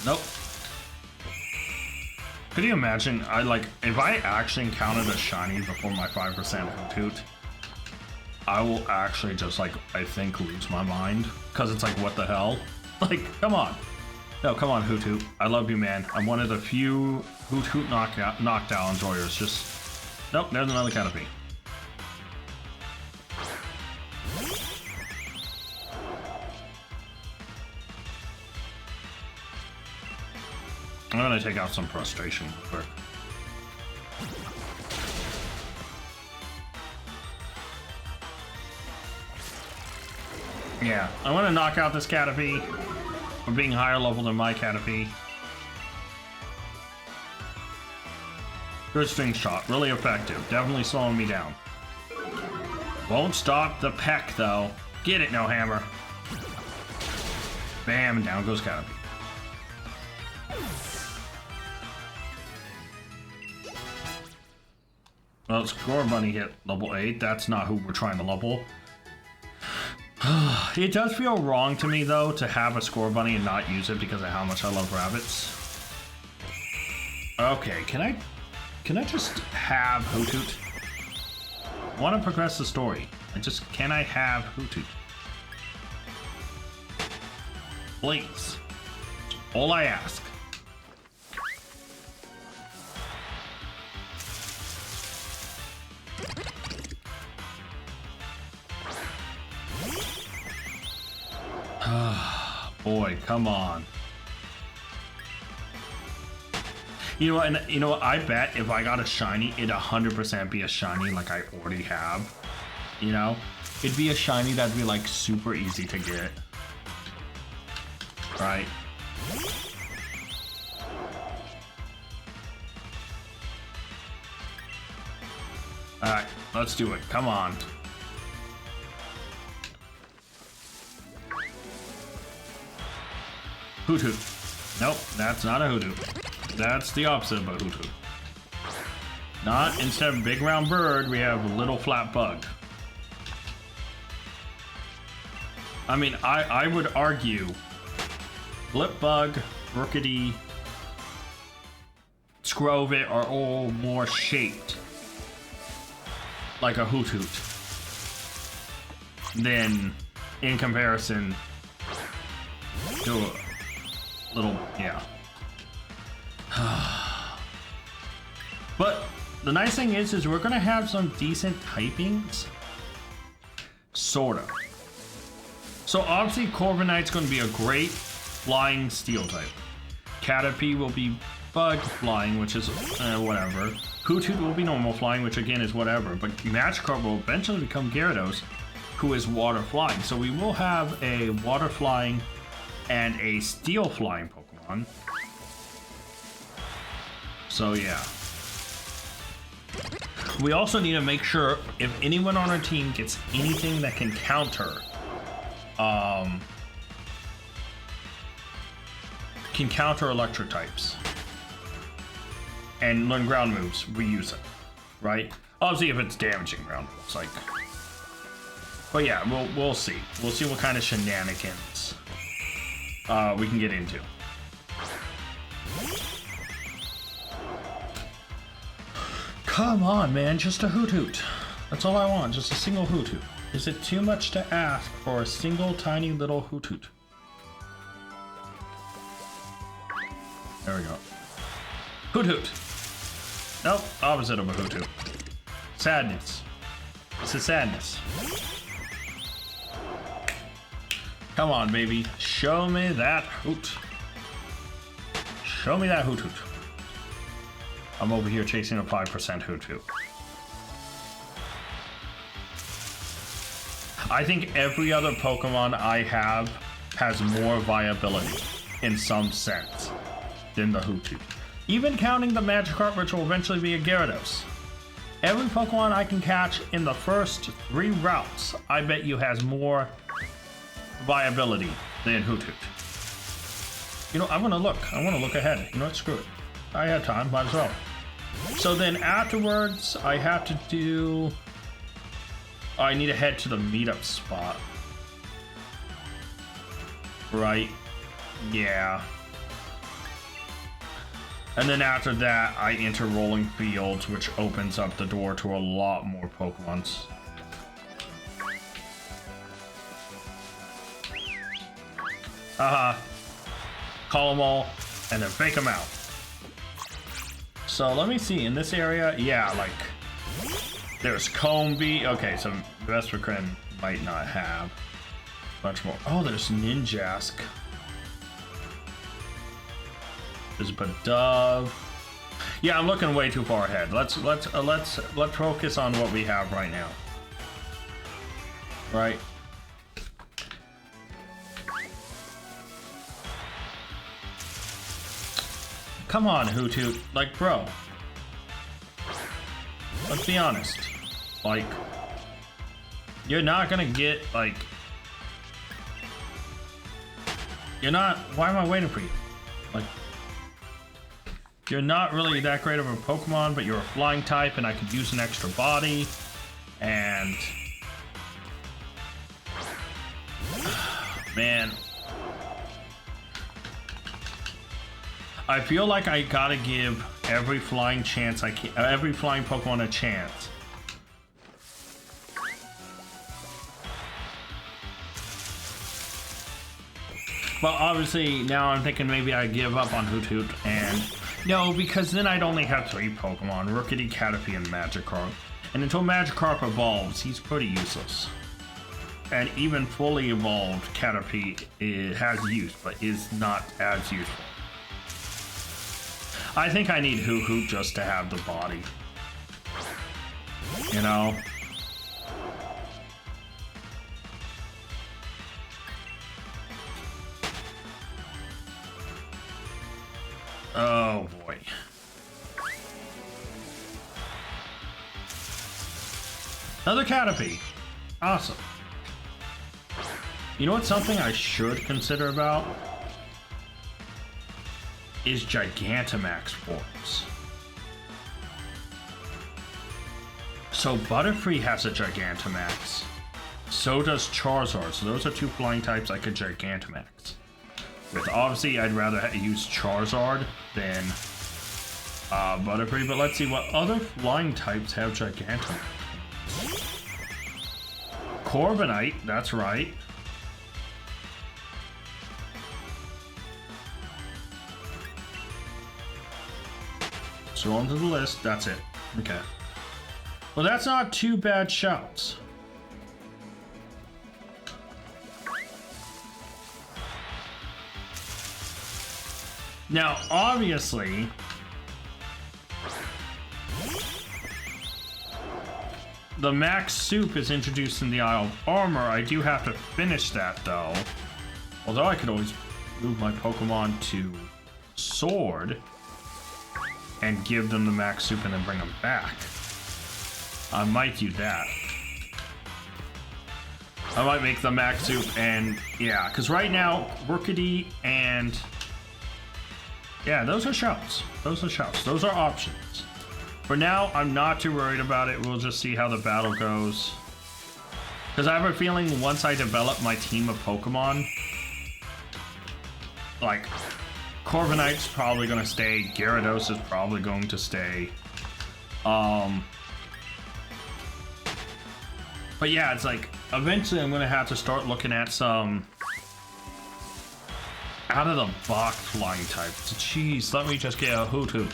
A: Nope. Could you imagine, if I actually encountered a shiny before my 5% Hoothoot, I will actually just, I think, lose my mind. Because it's like, what the hell? Like, come on. No, come on, Hoothoot. I love you, man. I'm one of the few Hoothoot knockdown enjoyers. Just, nope, there's another Caterpie. I'm gonna take out some frustration real quick. Yeah, I want to knock out this Caterpie for being higher level than my Caterpie. Good string shot, really effective. Definitely slowing me down. Won't stop the peck though. Get it, no hammer. Bam, and down goes Caterpie. Well, Scorbunny hit level 8. That's not who we're trying to level. It does feel wrong to me, though, to have a Scorbunny and not use it because of how much I love rabbits. Okay, can I just have Hoothoot? I want to progress the story. Can I have Hoothoot? Please. All I ask. Boy, come on. You know what? I bet if I got a shiny, it'd 100% be a shiny like I already have. You know? It'd be a shiny that'd be like super easy to get. Right? Alright, let's do it. Come on. Hoothoot. Nope, that's not a Hoothoot. That's the opposite of a Hoothoot. Not instead of big round bird, we have a little flat bug. I mean, I would argue Blip Bug, Rookity, Scrovit are all more shaped like a Hoothoot than in comparison to a little, yeah. But the nice thing is we're gonna have some decent typings, sorta. So obviously Corviknight's gonna be a great flying steel type. Caterpie will be bug flying, which is whatever. Hoothoot will be normal flying, which again is whatever. But Magikarp will eventually become Gyarados, who is water flying. So we will have a water flying and a steel flying Pokemon. So yeah. We also need to make sure if anyone on our team gets anything that can counter electric types and learn ground moves, we use it, right? Obviously if it's damaging ground moves, like But yeah, we'll see. We'll see what kind of shenanigans we can get into. Come on, man, just a hoot hoot. That's all I want, just a single hoot hoot. Is it too much to ask for a single tiny little hoot hoot? There we go. Hoot hoot. Nope, opposite of a hoot hoot. Sadness. It's a sadness. Come on, baby. Show me that hoot. Show me that hoot hoot. I'm over here chasing a 5% hoot hoot. I think every other Pokemon I have has more viability in some sense than the hoot hoot. Even counting the Magikarp, which will eventually be a Gyarados. Every Pokemon I can catch in the first 3 routes, I bet you has more viability than Hoot Hoot. You know, I want to look ahead. You know what, screw it. I had time, might as well. So then afterwards, I have to do... I need to head to the meetup spot. Right? Yeah. And then after that, I enter Rolling Fields, which opens up the door to a lot more Pokemons. Call them all, and then fake them out. So let me see, in this area, yeah, like, there's Combee. Okay, so Vespercrin might not have much more. Oh, there's Ninjask. There's Badove. Yeah, I'm looking way too far ahead. Let's focus on what we have right now. Right. Come on, Hoot Hoot. Like, bro. Let's be honest. Like, you're not gonna get, like... You're not... Why am I waiting for you? Like... You're not really that great of a Pokemon, but you're a flying type, and I could use an extra body. And... Man... I feel like I gotta give every flying chance I can, every flying Pokemon a chance. Well, obviously now I'm thinking maybe I give up on Hoot Hoot, and no, because then I'd only have 3 Pokemon: Rookity, Caterpie, and Magikarp. And until Magikarp evolves, he's pretty useless. And even fully evolved Caterpie has use, but is not as useful. I think I need Hoot Hoot just to have the body. You know? Oh boy. Another Caterpie. Awesome. You know what's something I should consider about? Is Gigantamax forms. So Butterfree has a Gigantamax. So does Charizard. So those are 2 flying types I could Gigantamax. With obviously I'd rather use Charizard than Butterfree, but let's see what other flying types have Gigantamax. Corviknight, that's right. So onto the list, that's it. Okay. Well, that's not 2 bad shouts. Now, obviously, the Max Soup is introduced in the Isle of Armor. I do have to finish that, though. Although I could always move my Pokemon to Sword and give them the Max Soup and then bring them back. I might do that. I might make the Max Soup and... Yeah, because right now, Rookity and... Yeah, those are shouts. Those are shouts. Those are options. For now, I'm not too worried about it. We'll just see how the battle goes. Because I have a feeling once I develop my team of Pokemon, like, Corviknight's probably going to stay, Gyarados is probably going to stay. But yeah, it's like, eventually I'm going to have to start looking at some out-of-the-box flying types. Jeez, let me just get a Hoot.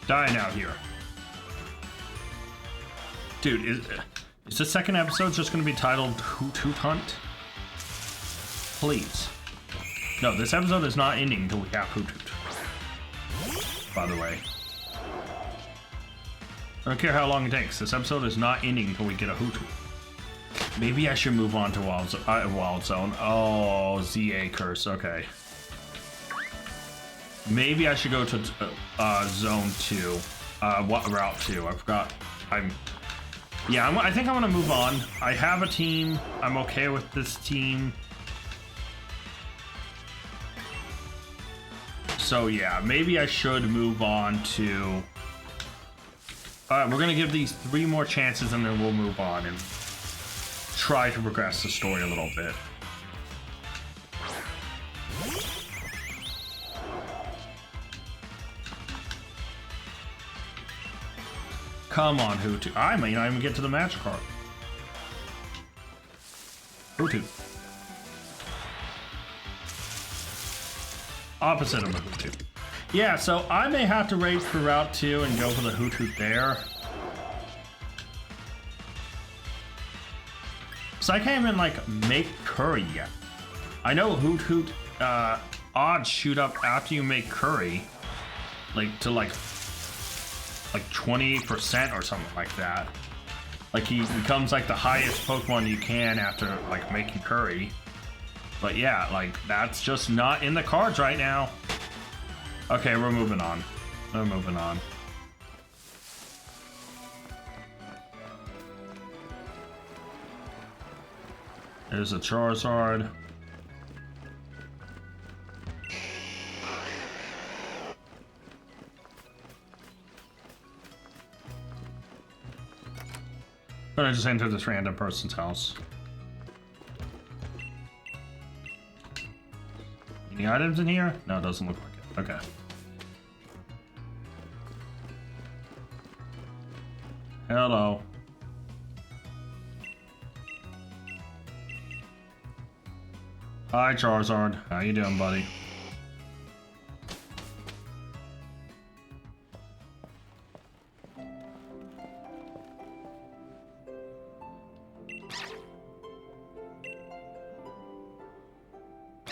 A: Die now here. Dude, is the second episode just going to be titled Hoot Hunt? Please. No, this episode is not ending until we have Hoot. By the way. I don't care how long it takes. This episode is not ending until we get a Hoot. Maybe I should move on to Wild Zone. Oh, ZA curse. Okay. Maybe I should go to Zone 2. Route 2. I forgot. Yeah, I think I'm gonna move on. I have a team. I'm okay with this team. So yeah, maybe I should move on to... Alright, we're gonna give these 3 more chances and then we'll move on and try to progress the story a little bit. Come on, Hoot. I may not even get to the Magikarp. Hoot. Opposite of a Hoot. Yeah, so I may have to wait for Route 2 and go for the Hoot there. So I can't even, like, make curry yet. I know Hoot odds shoot up after you make curry. Like, to, like 20% or something like that. Like, he becomes like the highest Pokemon you can after like making curry. But yeah, like, that's just not in the cards right now. Okay, we're moving on. We're moving on. There's a Charizard. I'm gonna just enter this random person's house. Any items in here? No, it doesn't look like it. Okay. Hello. Hi, Charizard. How you doing, buddy?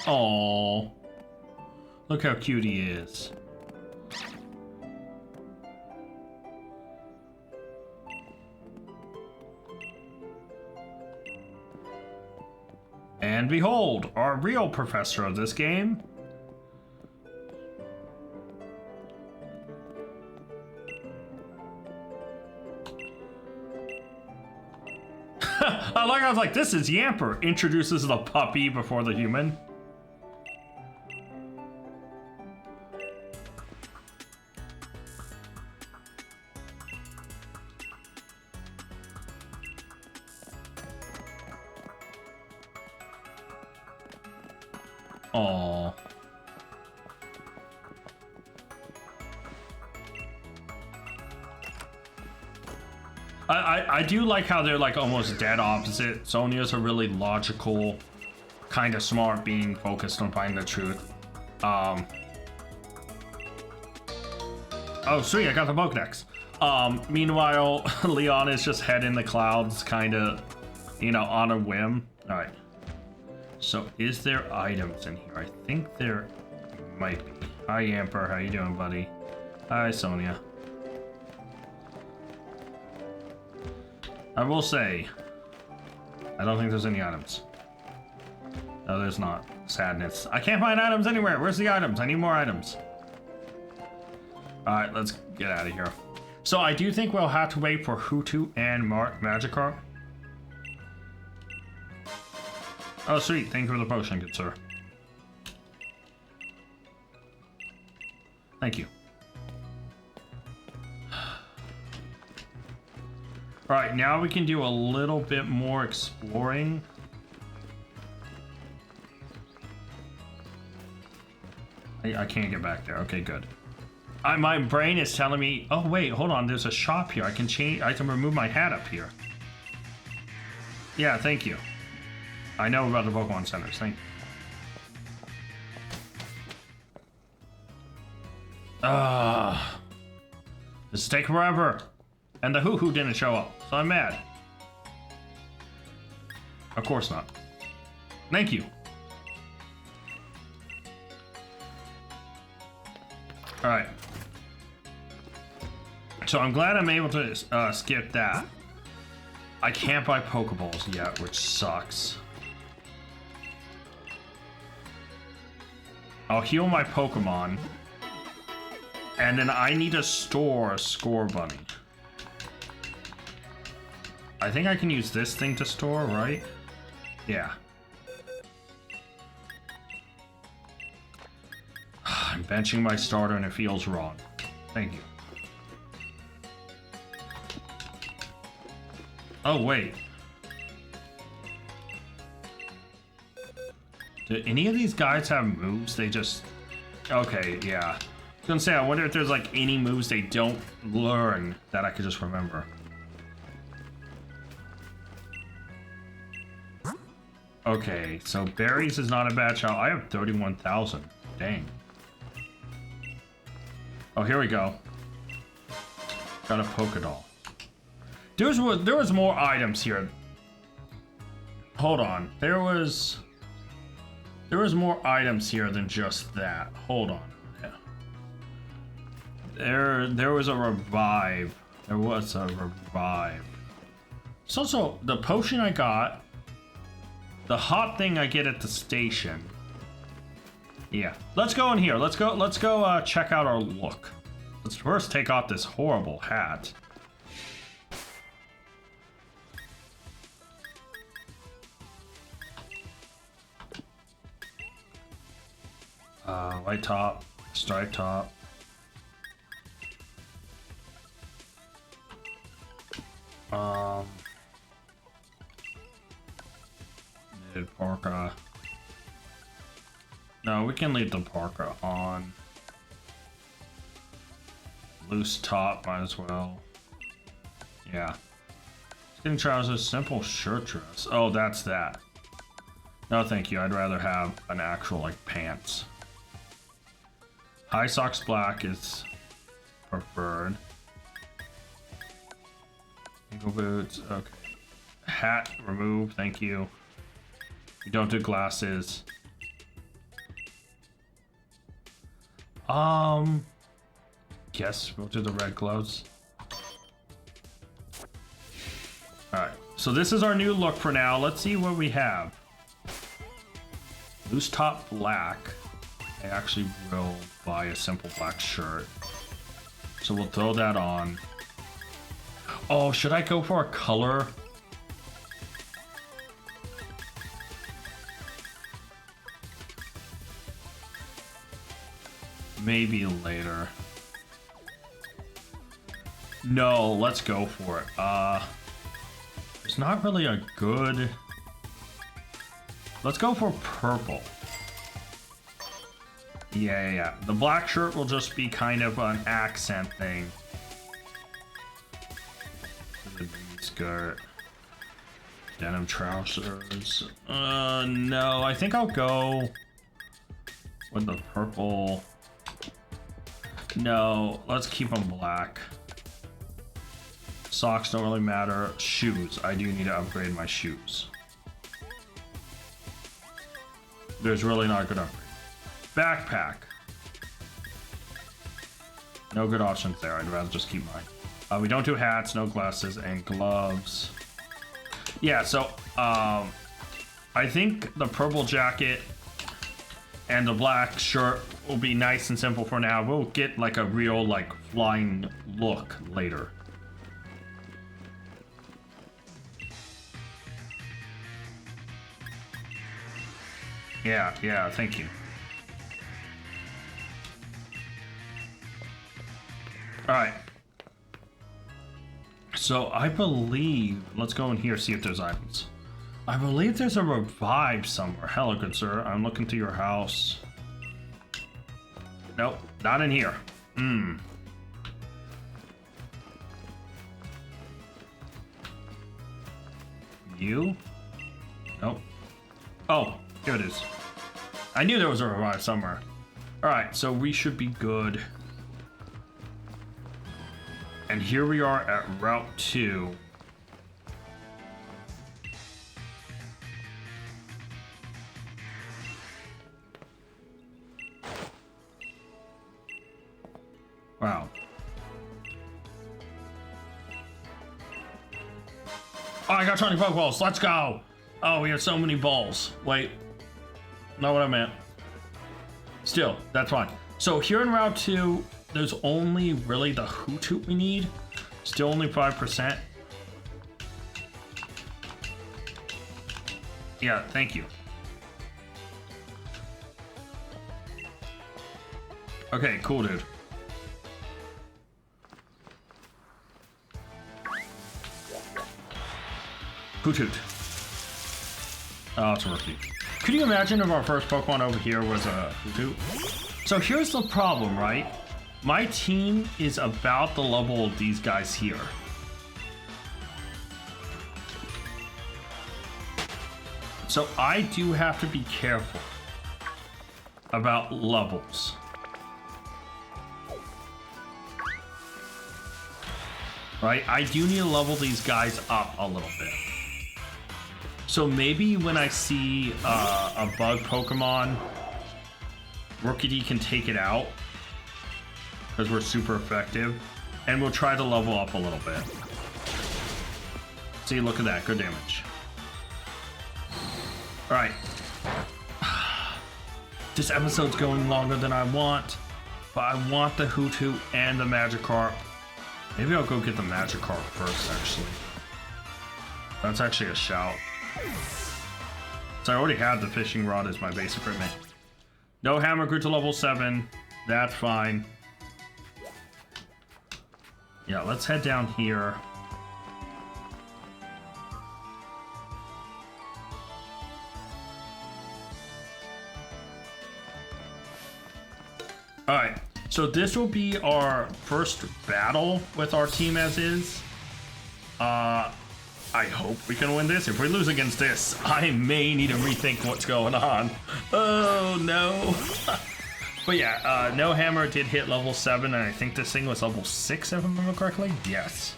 A: Oh, look how cute he is. And behold, our real professor of this game. I was like, this is Yamper. Introduces the puppy before the human. Aww. I do like how they're like almost dead opposite. Sonia's a really logical, kind of smart being focused on finding the truth. Oh sweet, I got the Pokédex. Meanwhile, Leon is just head in the clouds, kind of, you know, on a whim. All right. So, is there items in here? I think there might be. Hi, Yamper. How you doing, buddy? Hi, Sonia. I will say, I don't think there's any items. No, there's not. Sadness. I can't find items anywhere. Where's the items? I need more items. Alright, let's get out of here. So, I do think we'll have to wait for Hoothoot and Magikarp. Oh, sweet. Thank you for the potion, good sir. Thank you. Alright, now we can do a little bit more exploring. I can't get back there. Okay, good. My brain is telling me, oh wait, hold on, there's a shop here. I can remove my hat up here. Yeah, thank you. I know about the Pokemon centers, thank you. This is taking forever. And the hoo-hoo didn't show up, so I'm mad. Of course not. Thank you. Alright. So I'm glad I'm able to skip that. I can't buy Pokeballs yet, which sucks. I'll heal my Pokemon. And then I need to store a Score Bunny. I think I can use this thing to store, right? Yeah. I'm benching my starter and it feels wrong. Thank you. Oh, wait. Do any of these guys have moves? They just... Okay, yeah. I was gonna say, I wonder if there's like any moves they don't learn that I could just remember. Okay, so berries is not a bad shot. I have 31,000. Dang. Oh, here we go. Got a Pokédoll. There was more items here. Hold on. There was more items here than just that. Hold on. Yeah. There was a revive. There was a revive. So the potion I got. The hot thing I get at the station. Yeah. Let's go in here. Let's go check out our look. Let's first take off this horrible hat. White top, stripe top. Parka. No, we can leave the parka on. Loose top, might as well. Yeah. Skin trousers, simple shirt dress. Oh, that's that. No, thank you. I'd rather have an actual, like, pants. High socks black is preferred. Ankle boots, okay. Hat, remove, thank you. We don't do glasses. Guess we'll do the red gloves. Alright, so this is our new look for now. Let's see what we have. Loose top black. I actually will buy a simple black shirt. So we'll throw that on. Oh, should I go for a color? Maybe later. No, let's go for it. There's not really a good... Let's go for purple. Yeah. The black shirt will just be kind of an accent thing. The skirt. Denim trousers. No, I think I'll go with the purple. No, let's keep them black. Socks don't really matter. Shoes. I do need to upgrade my shoes. There's really not a good upgrade. Backpack. No good options there. I'd rather just keep mine. We don't do hats, no glasses, and gloves. Yeah, so I think the purple jacket and the black shirt will be nice and simple for now. We'll get like a real like flying look later. Yeah, thank you. Alright. So I believe... Let's go in here, see if there's items. I believe there's a revive somewhere. Hello, good sir. I'm looking through your house. Nope, not in here. You? Nope. Oh, here it is. I knew there was a revive somewhere. Alright, so we should be good. And here we are at Route 2. Wow. Oh, I got 20 Pokeballs. Let's go. Oh, we have so many balls. Wait. Not what I meant. Still, that's fine. So here in Route 2, there's only really the Hoot we need. Still only 5%. Yeah, thank you. Okay, cool, dude. Hoot. Oh, it's a rookie. Could you imagine if our first Pokemon over here was a Hoot? So here's the problem, right? My team is about the level of these guys here. So I do have to be careful about levels. Right? I do need to level these guys up a little bit. So maybe when I see a bug Pokemon, Rookie D can take it out because we're super effective, and we'll try to level up a little bit. See, look at that, good damage. All right. This episode's going longer than I want, but I want the Hoot and the Magikarp. Maybe I'll go get the Magikarp first, actually. That's actually a shout. So I already had the fishing rod as my base equipment. No hammer grew to level 7. That's fine. Yeah, let's head down here. Alright, so this will be our first battle with our team as is. I hope we can win this. If we lose against this, I may need to rethink what's going on. Oh no. But yeah, no hammer did hit level 7, and I think this thing was level 6 if I remember correctly. Yes.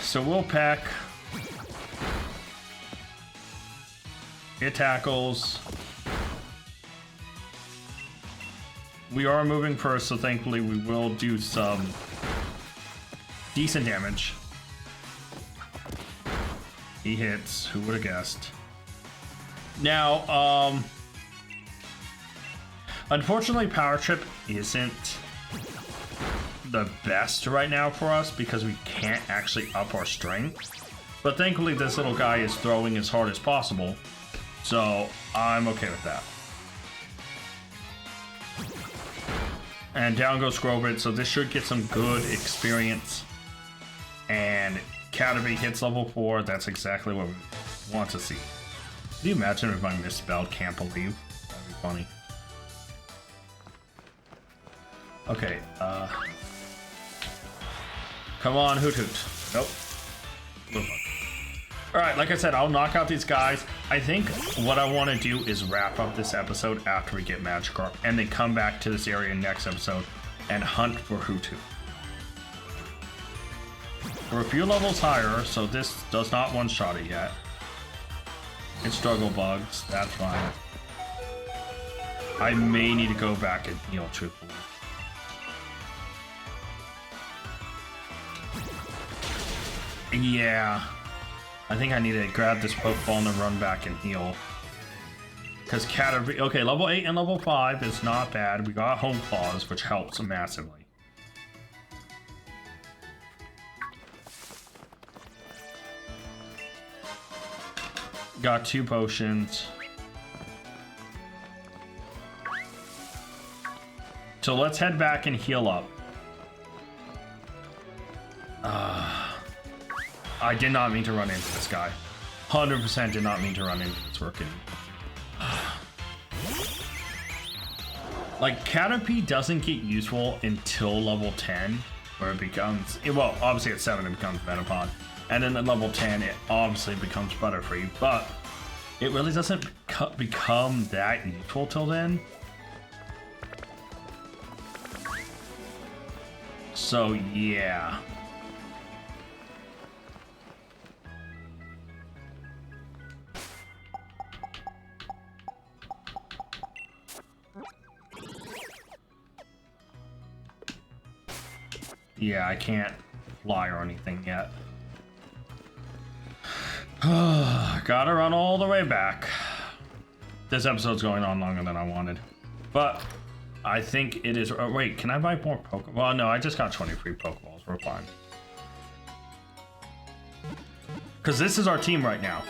A: So we'll pack. It tackles. We are moving first, so thankfully we will do some decent damage. He hits. Who would have guessed? Now, unfortunately, Power Trip isn't the best right now for us because we can't actually up our strength. But thankfully, this little guy is throwing as hard as possible, so I'm okay with that. And down goes Scrobit, so this should get some good experience. And Caterpie hits level 4. That's exactly what we want to see. Can you imagine if I misspelled can't believe? That'd be funny. Okay, come on, Hoot. Nope. Alright, like I said, I'll knock out these guys. I think what I want to do is wrap up this episode after we get Magikarp, and then come back to this area next episode and hunt for Hoot. We're a few levels higher, so this does not one-shot it yet. It's struggle bugs, that's fine. I may need to go back and heal, truthfully. Yeah. I think I need to grab this Pokeball and then run back and heal. Because Caterpie... Okay, level 8 and level 5 is not bad. We got Home Claws, which helps massively. Got 2 potions. So let's head back and heal up. I did not mean to run into this guy. 100% did not mean to run into this Rookity. Like, Caterpie doesn't get useful until level 10, where it becomes, well, obviously at 7 it becomes Metapod, and then at level 10 it obviously becomes Butterfree, but it really doesn't become that useful till then. So yeah. Yeah, I can't fly or anything yet. Gotta run all the way back. This episode's going on longer than I wanted. But I think it is... Oh, wait, can I buy more Pokeballs? Well, no, I just got 20 free Pokeballs. We're fine. Because this is our team right now.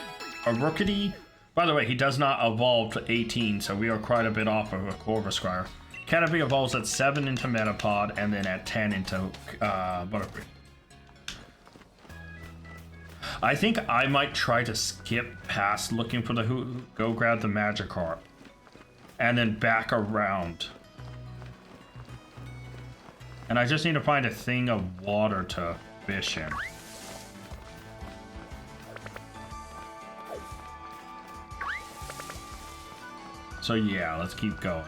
A: A Rookity... By the way, he does not evolve to 18, so we are quite a bit off of a Corvisquire. Caterpie evolves at 7 into Metapod, and then at 10 into Butterfree. I think I might try to skip past looking for the go grab the Magikarp, and then back around. And I just need to find a thing of water to fish in. So yeah, let's keep going.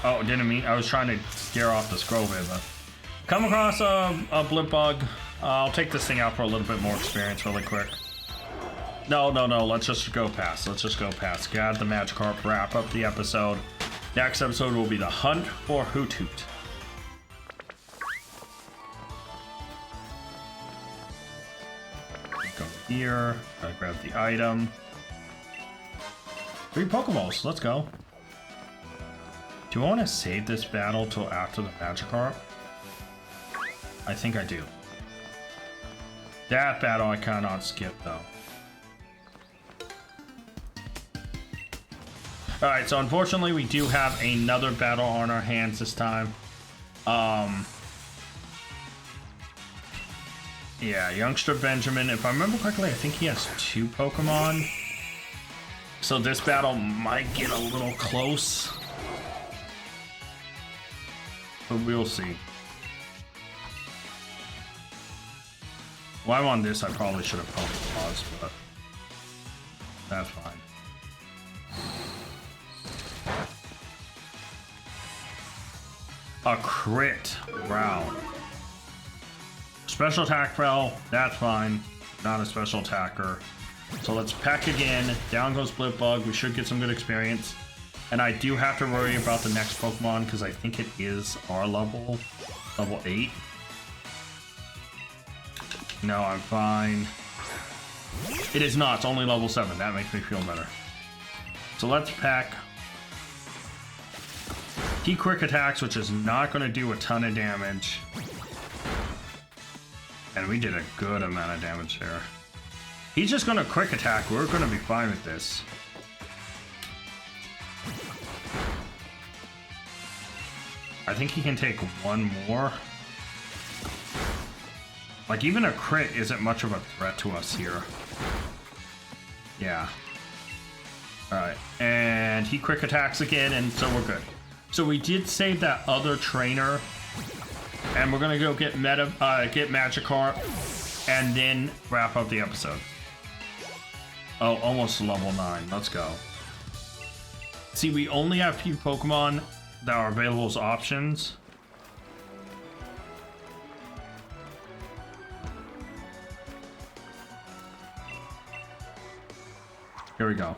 A: Oh, didn't mean, I was trying to scare off the Scrovit, but... Come across a Blipbug. I'll take this thing out for a little bit more experience really quick. No, let's just go past. Let's just go past. Got the Magikarp, wrap up the episode. Next episode will be the hunt for Hoothoot. Go here, gotta grab the item. 3 Pokeballs, let's go. Do I want to save this battle till after the Magikarp? I think I do. That battle I cannot skip though. Alright, so unfortunately we do have another battle on our hands this time. Yeah, Youngster Benjamin, if I remember correctly, I think he has 2 Pokemon. So this battle might get a little close. But we'll see. While I'm on this, I probably should have paused, but that's fine. A crit round. Special attack fell, that's fine. Not a special attacker. So let's pack again. Down goes Blipbug. We should get some good experience. And I do have to worry about the next Pokemon because I think it is our level 8. No, I'm fine. It is not, it's only level 7. That makes me feel better. So let's pack. He quick attacks, which is not going to do a ton of damage. And we did a good amount of damage there. He's just going to quick attack. We're going to be fine with this. I think he can take 1 more. Like, even a crit isn't much of a threat to us here. Yeah. Alright, and he quick attacks again, and so we're good. So we did save that other trainer, and we're gonna go get Magikarp, and then wrap up the episode. Oh, almost level 9, let's go. See, we only have a few Pokemon that are available as options. Here we go.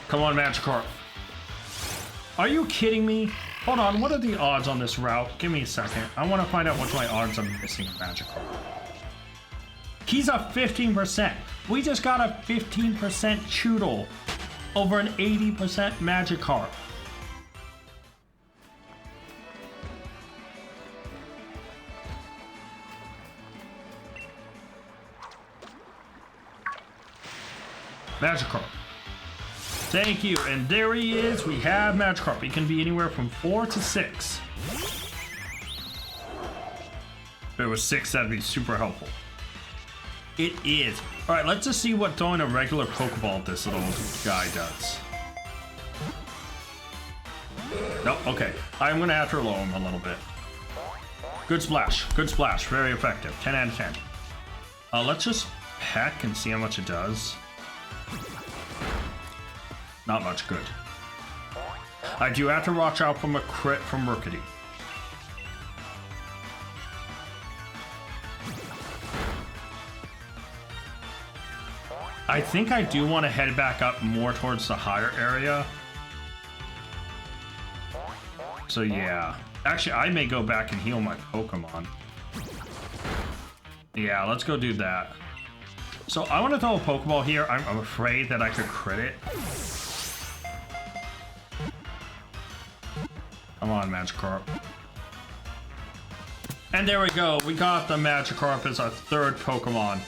A: Come on, Magikarp. Are you kidding me? Hold on, what are the odds on this route? Give me a second. I want to find out what my odds I'm missing a Magikarp. He's a 15%. We just got a 15% Choodle over an 80% Magikarp. Magikarp. Thank you. And there he is. We have Magikarp. He can be anywhere from 4 to 6. If it was 6, that'd be super helpful. It is. All right, let's just see what throwing a regular Pokeball at this little guy does. Nope, okay. I'm gonna have to lower him a little bit. Good splash, very effective. 10 out of 10. Let's just peck and see how much it does. Not much good. I do have to watch out from a crit from Rookity. I think I do want to head back up more towards the higher area. So yeah. Actually, I may go back and heal my Pokemon. Yeah, let's go do that. So I want to throw a Pokeball here. I'm afraid that I could crit it. Come on, Magikarp. And there we go. We got the Magikarp as our 3rd Pokemon,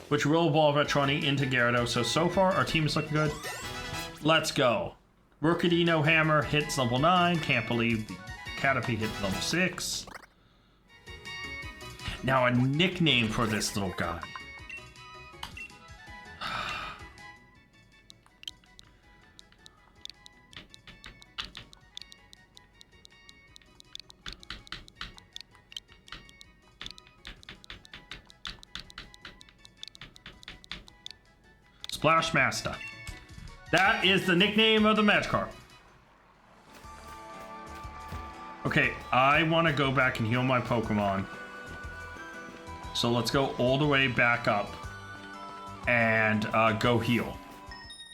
A: which will evolve at 20 into Gyarados. So far, our team is looking good. Let's go. Rookity No Hammer hits level 9. Can't believe the Caterpie hit level 6. Now a nickname for this little guy. Splash Master. That is the nickname of the Magikarp. Okay, I want to go back and heal my Pokemon. So let's go all the way back up and go heal.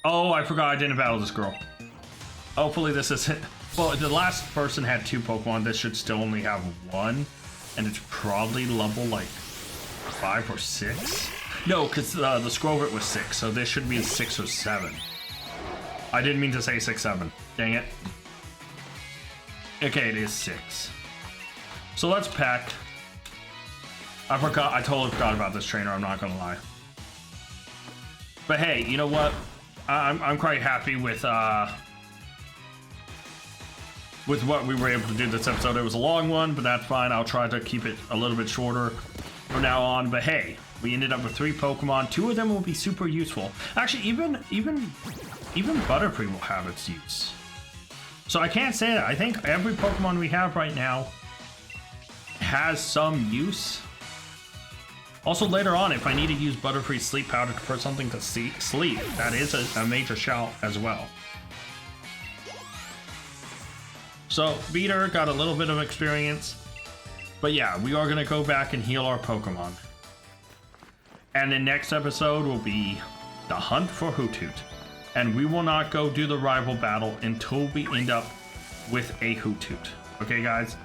A: Oh, I forgot I didn't battle this girl. Hopefully this isn't... Well, the last person had 2 Pokemon. This should still only have 1. And it's probably level like 5 or 6. No, because the Scrovit was 6, so this should be 6 or 7. I didn't mean to say 6, 7. Dang it. Okay, it is 6. So let's peck. I totally forgot about this trainer, I'm not gonna lie. But hey, you know what? I'm quite happy with what we were able to do this episode. It was a long one, but that's fine. I'll try to keep it a little bit shorter from now on. But hey, we ended up with 3 Pokemon. 2 of them will be super useful. Actually, even Butterfree will have its use. So I can't say that. I think every Pokemon we have right now has some use. Also, later on, if I need to use Butterfree's sleep powder for something to sleep, that is a major shout as well. So, Beater got a little bit of experience. But yeah, we are going to go back and heal our Pokemon. And the next episode will be the hunt for Hoothoot. And we will not go do the rival battle until we end up with a Hoothoot. Okay, guys?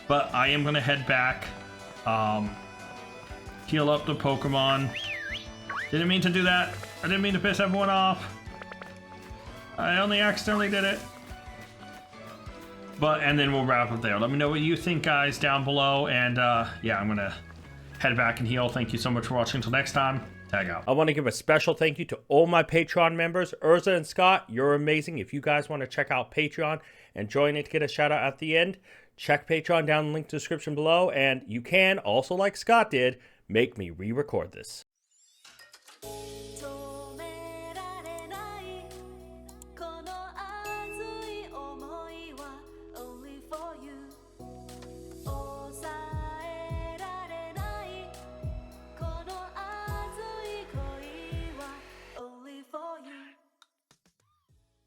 A: But I am going to head back, heal up the Pokemon. Didn't mean to do that. I didn't mean to piss everyone off. I only accidentally did it. And then we'll wrap up there. Let me know what you think, guys, down below. And yeah, I'm going to head back and heal. Thank you so much for watching. Until next time. Tag out. I want to give a special thank you to all my Patreon members. Urza and Scott, you're amazing. If you guys want to check out Patreon and join it to get a shout out at the end, check Patreon down in the link to the description below. And you can also, like Scott did, make me re-record this.